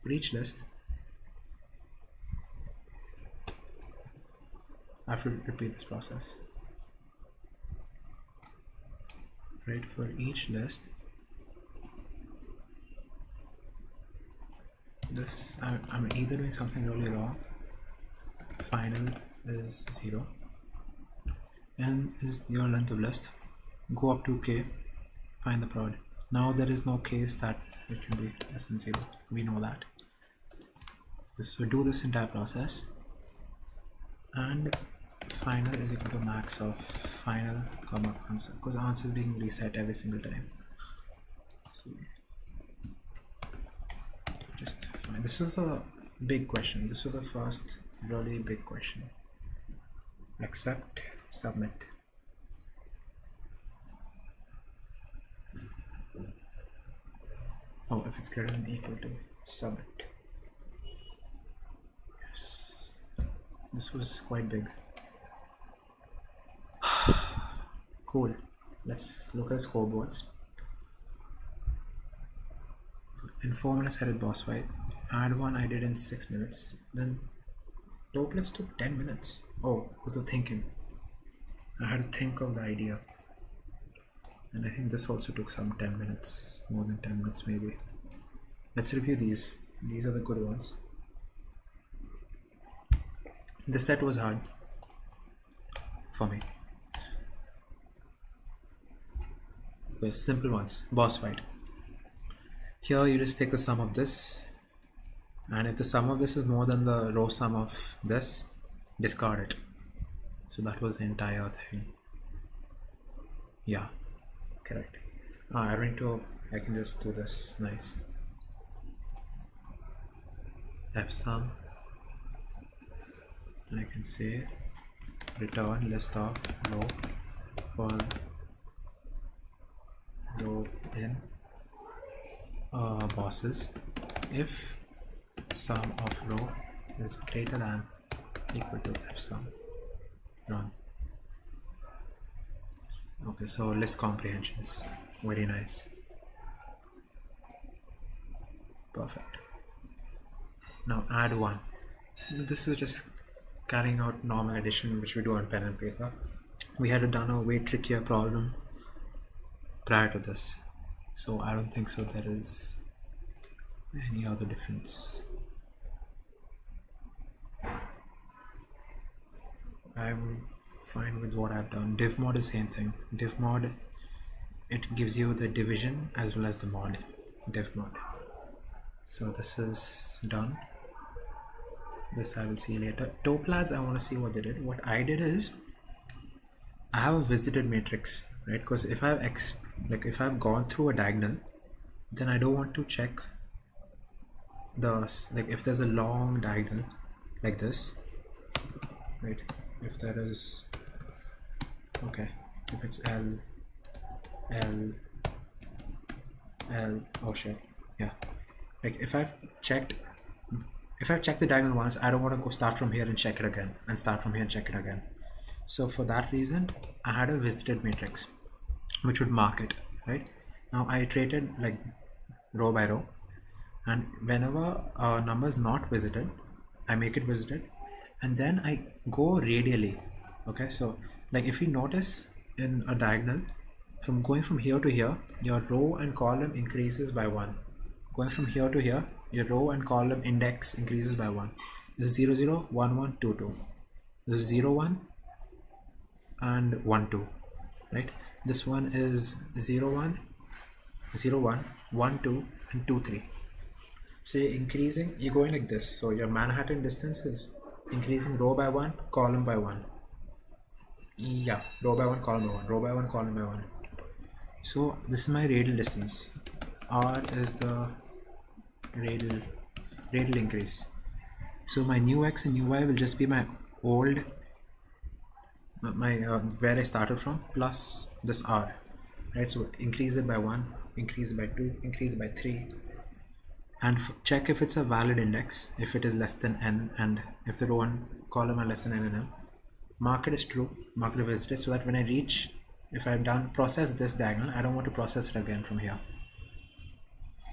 for each list, I have to repeat this process. Right, for each list, this I'm either doing something really wrong. Final is 0, and is your length of list. Go up to k, find the prod. Now there is no case that it can be less than 0. We know that. So do this entire process, and final is equal to max of final comma answer, because the answer is being reset every single time. So just fine. This is a big question. This was the first really big question. Accept, submit. Oh, if it's greater than or equal to, submit. Yes, this was quite big. Cool. Let's look at scoreboards. In 4 minutes I did boss fight. Add one I did in 6 minutes. Then Dopless took 10 minutes. Oh, because of thinking. I had to think of the idea. And I think this also took some 10 minutes. More than 10 minutes maybe. Let's review these. These are the good ones. This set was hard for me. The simple ones. Boss fight. Here you just take the sum of this, and if the sum of this is more than the row sum of this, discard it. So that was the entire thing. Yeah, correct. I can just do this. Nice. F sum, and I can say return list of row for row in bosses if sum of row is greater than equal to f sum. Run. Okay, so list comprehensions. Very nice. Perfect. Now add one. This is just carrying out normal addition, which we do on pen and paper. We had done a way trickier problem prior to this. So I don't think so there is any other difference. I'm fine with what I've done. Div mod is same thing. Div mod, it gives you the division as well as the mod. Div mod. So this is done. This I will see later. Toplads, I want to see what they did. What I did is I have a visited matrix, right? Because if I've gone through a diagonal, then I don't want to check if there's a long diagonal like this, right? If there is, okay, if it's L, oh shit, yeah. Like if I've checked the diagonal once, I don't want to go start from here and check it again and start from here and check it again. So for that reason, I had a visited matrix which would mark it, right? Now I iterated like row by row, and whenever a number is not visited, I make it visited, and then I go radially. Okay, so like if you notice in a diagonal, from going from here to here, your row and column increases by 1. Going from here to here, your row and column index increases by 1. This is 0 0 1 1 2 2. This is 0 1 and 1 2, right? This one is 0 1 0 1 1 2 and 2 3. So you're increasing, you're going like this. So your Manhattan distance is increasing row by 1, column by 1. Yeah, row by 1, column by 1, row by 1, column by 1. So this is my radial distance. R is the radial increase. So my new x and new y will just be my old, where I started from, plus this r, right? So increase it by 1, increase it by 2, increase it by 3, and check if it's a valid index, if it is less than n, and if the row and column are less than n and m. Mark it as true, mark it as visited, so that when I reach, if I've done process this diagonal, I don't want to process it again from here.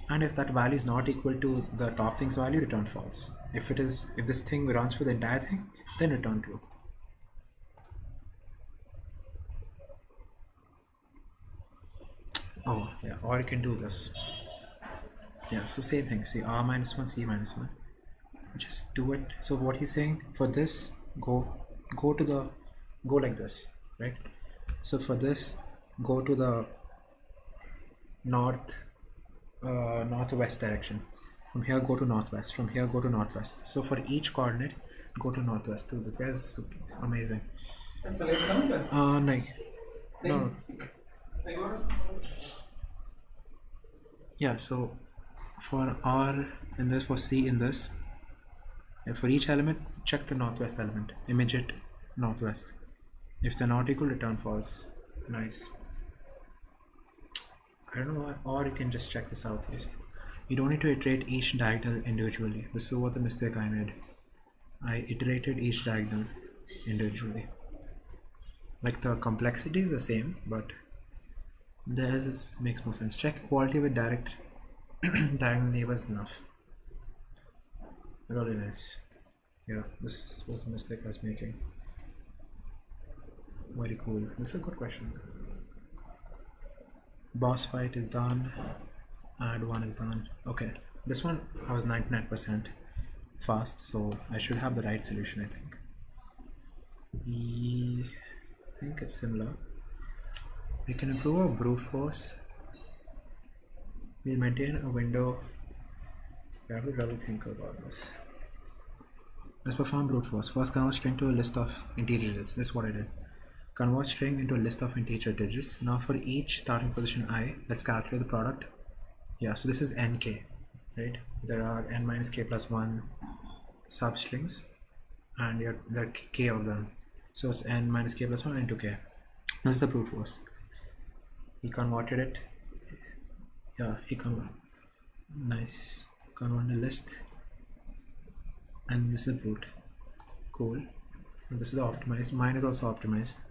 And if that value is not equal to the top thing's value, return false. If this thing runs for the entire thing, then return true. Oh yeah, or you can do this. Yeah, so same thing. See, r minus 1, c minus 1. Just do it. So what he's saying, for this, go like this, right? So for this, go to the northwest direction. From here, go to northwest. From here, go to northwest. So for each coordinate, go to northwest. Dude, this guy is amazing. No. Yeah, so for R in this, for C in this, and for each element, check the northwest element, image it northwest. If they're not equal, return false. Nice. I don't know why, or you can just check the southeast. You don't need to iterate each diagonal individually. This is what the mistake I made. I iterated each diagonal individually. Like the complexity is the same, but this makes more sense. Check equality with direct diagonal neighbors enough. Really nice. Yeah, this was the mistake I was making. Very cool. This is a good question. Boss fight is done. Add 1 is done. Okay, this one I was 99% fast, so I should have the right solution, I think. I think it's similar. We can improve our brute force. We'll maintain a window. I have to really think about this. Let's perform brute force. First, convert string to a list of integer digits. This is what I did. Convert string into a list of integer digits. Now for each starting position I, let's calculate the product. Yeah, so this is nk, right? There are n minus k plus 1 substrings, and there are k of them. So it's n minus k plus 1 into k. This is the brute force. He converted it. Yeah, he converted. Nice. Convert the list. And this is brute. Cool. And this is the optimized. Mine is also optimized.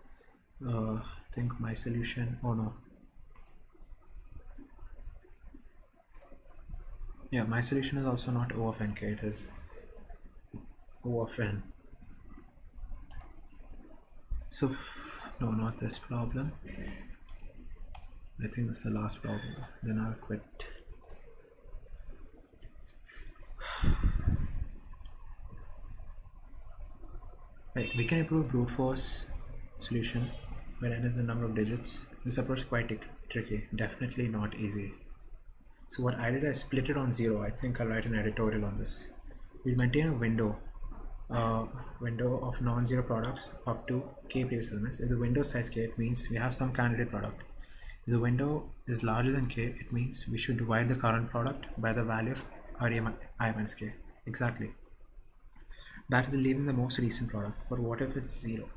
I think my solution. Oh no. Yeah, my solution is also not O of nk. It is O of n. So no, not this problem. I think this is the last problem, then I'll quit. Right, we can improve brute force solution where n is the number of digits. This approach is quite tricky, definitely not easy. So what I did, I split it on 0. I think I'll write an editorial on this. We'll maintain a window of non-zero products up to k previous elements. If the window size k, it means we have some candidate product. If the window is larger than k, it means we should divide the current product by the value of I minus k. Exactly. That is leaving the most recent product. But what if it's 0?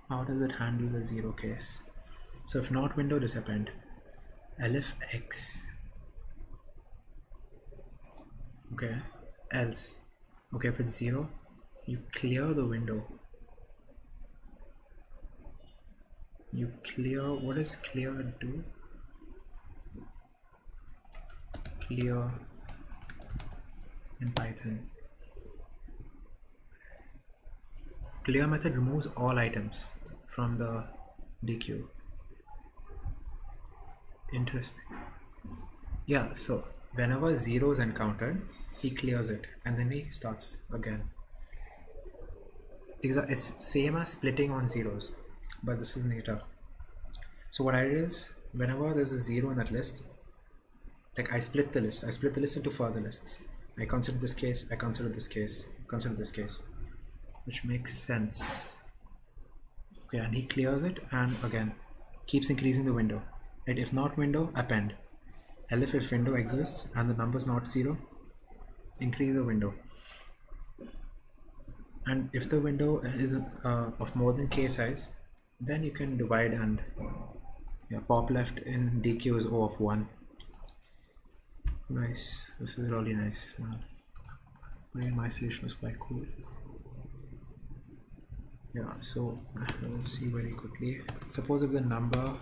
How does it handle the 0 case? So if not window, disappend. Elif x. Okay, else. Okay, if it's 0, you clear the window. You clear, what does clear do? Clear in Python. Clear method removes all items from the DQ. Interesting. Yeah, so whenever 0 is encountered, he clears it and then he starts again. It's same as splitting on zeros, but this is neater. So what I did is, whenever there's a 0 in that list, like I split the list into further lists. I consider this case, I consider this case, consider this case, which makes sense. Okay, and he clears it and again keeps increasing the window. Right? If not window, append. Elif if window exists and the number is not 0, increase the window. And if the window is of more than k size, then you can divide and pop left in DQ is O of 1. Nice, this is really nice, man. My solution was quite cool. Yeah, so we'll see very quickly. Suppose if the number,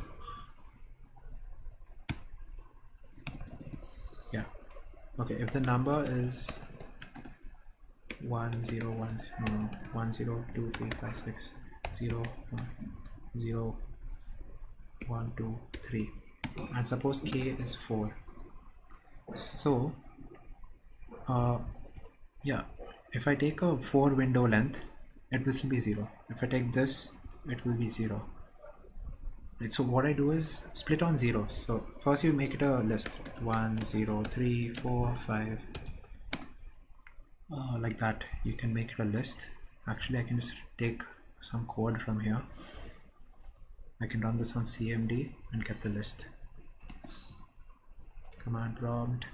if the number is 1 0 1 no 1 0 2 3 5 6 0 1 0 1 2 3, and suppose k is 4. So if I take a 4 window length, this will be 0. If I take this, it will be 0. Right, so what I do is split on 0. So first you make it a list 1 0 3 4 5 like that. You can make it a list. Actually I can just take some code from here. I can run this on CMD and get the list. Command prompt,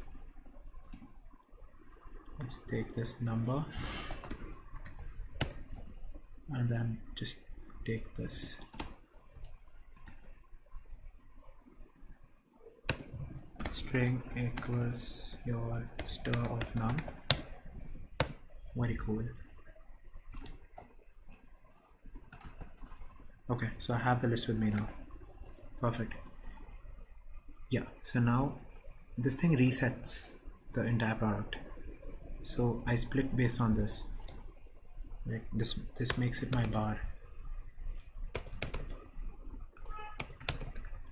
let's take this number and then just take this. String equals your stir of num. Very cool. Okay, so I have the list with me now. Perfect. Yeah, so now this thing resets the entire product. So I split based on this. Right, this makes it my bar.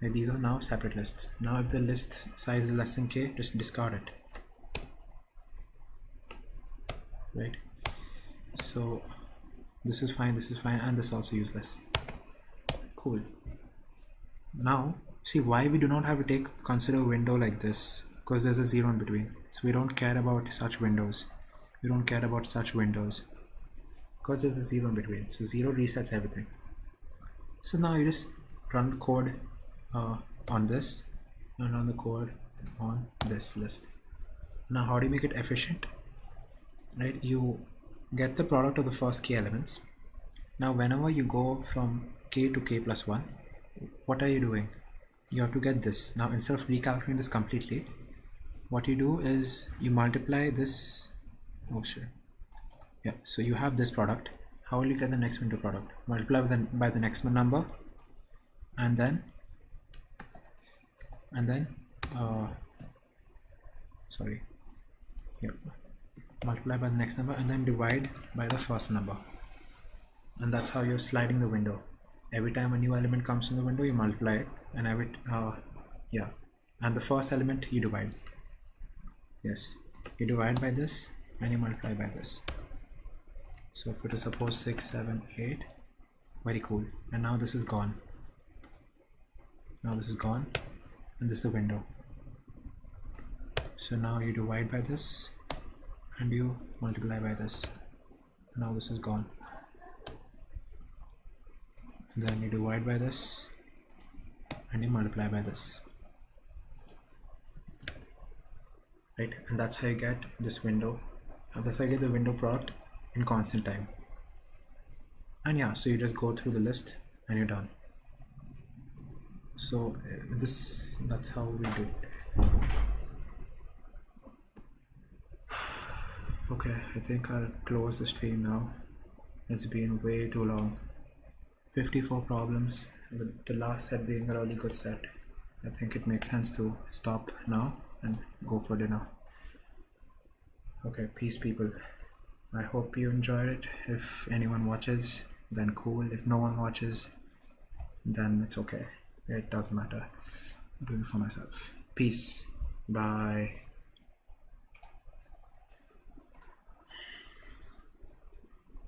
Right, these are now separate lists. Now if the list size is less than k, just discard it. Right, so this is fine, and this is also useless. Cool. Now see why we do not have to consider a window like this, because there's a 0 in between. So we don't care about such windows. Because there's a 0 in between. So 0 resets everything. So now you just run the code on this and run the code on this list. Now how do you make it efficient? Right, you get the product of the first k elements. Now whenever you go from k to k plus 1, what are you doing? You have to get this. Now instead of recalculating this completely, what you do is you multiply this. Oh shit. Yeah, so you have this product. How will you get the next window product? Multiply by the next number, and then sorry, yeah, multiply by the next number and then divide by the first number, and that's how you're sliding the window. Every time a new element comes in the window, you multiply it, and yeah, and the first element you divide. Yes, you divide by this and you multiply by this. So if it is suppose 6, 7, 8, very cool. And now this is gone. Now this is gone, and this is the window. So now you divide by this and you multiply by this. Now this is gone. And then you divide by this and you multiply by this. Right? And that's how you get this window. And that's how you get the window product in constant time. And yeah, so you just go through the list and you're done. So that's how we do it. Okay, I think I'll close the stream now. It's been way too long. 54 problems, with the last set being a really good set. I think it makes sense to stop now and go for dinner. Okay, peace people. I hope you enjoyed it. If anyone watches, then cool. If no one watches, then it's okay. It doesn't matter. I'm doing it for myself. Peace. Bye.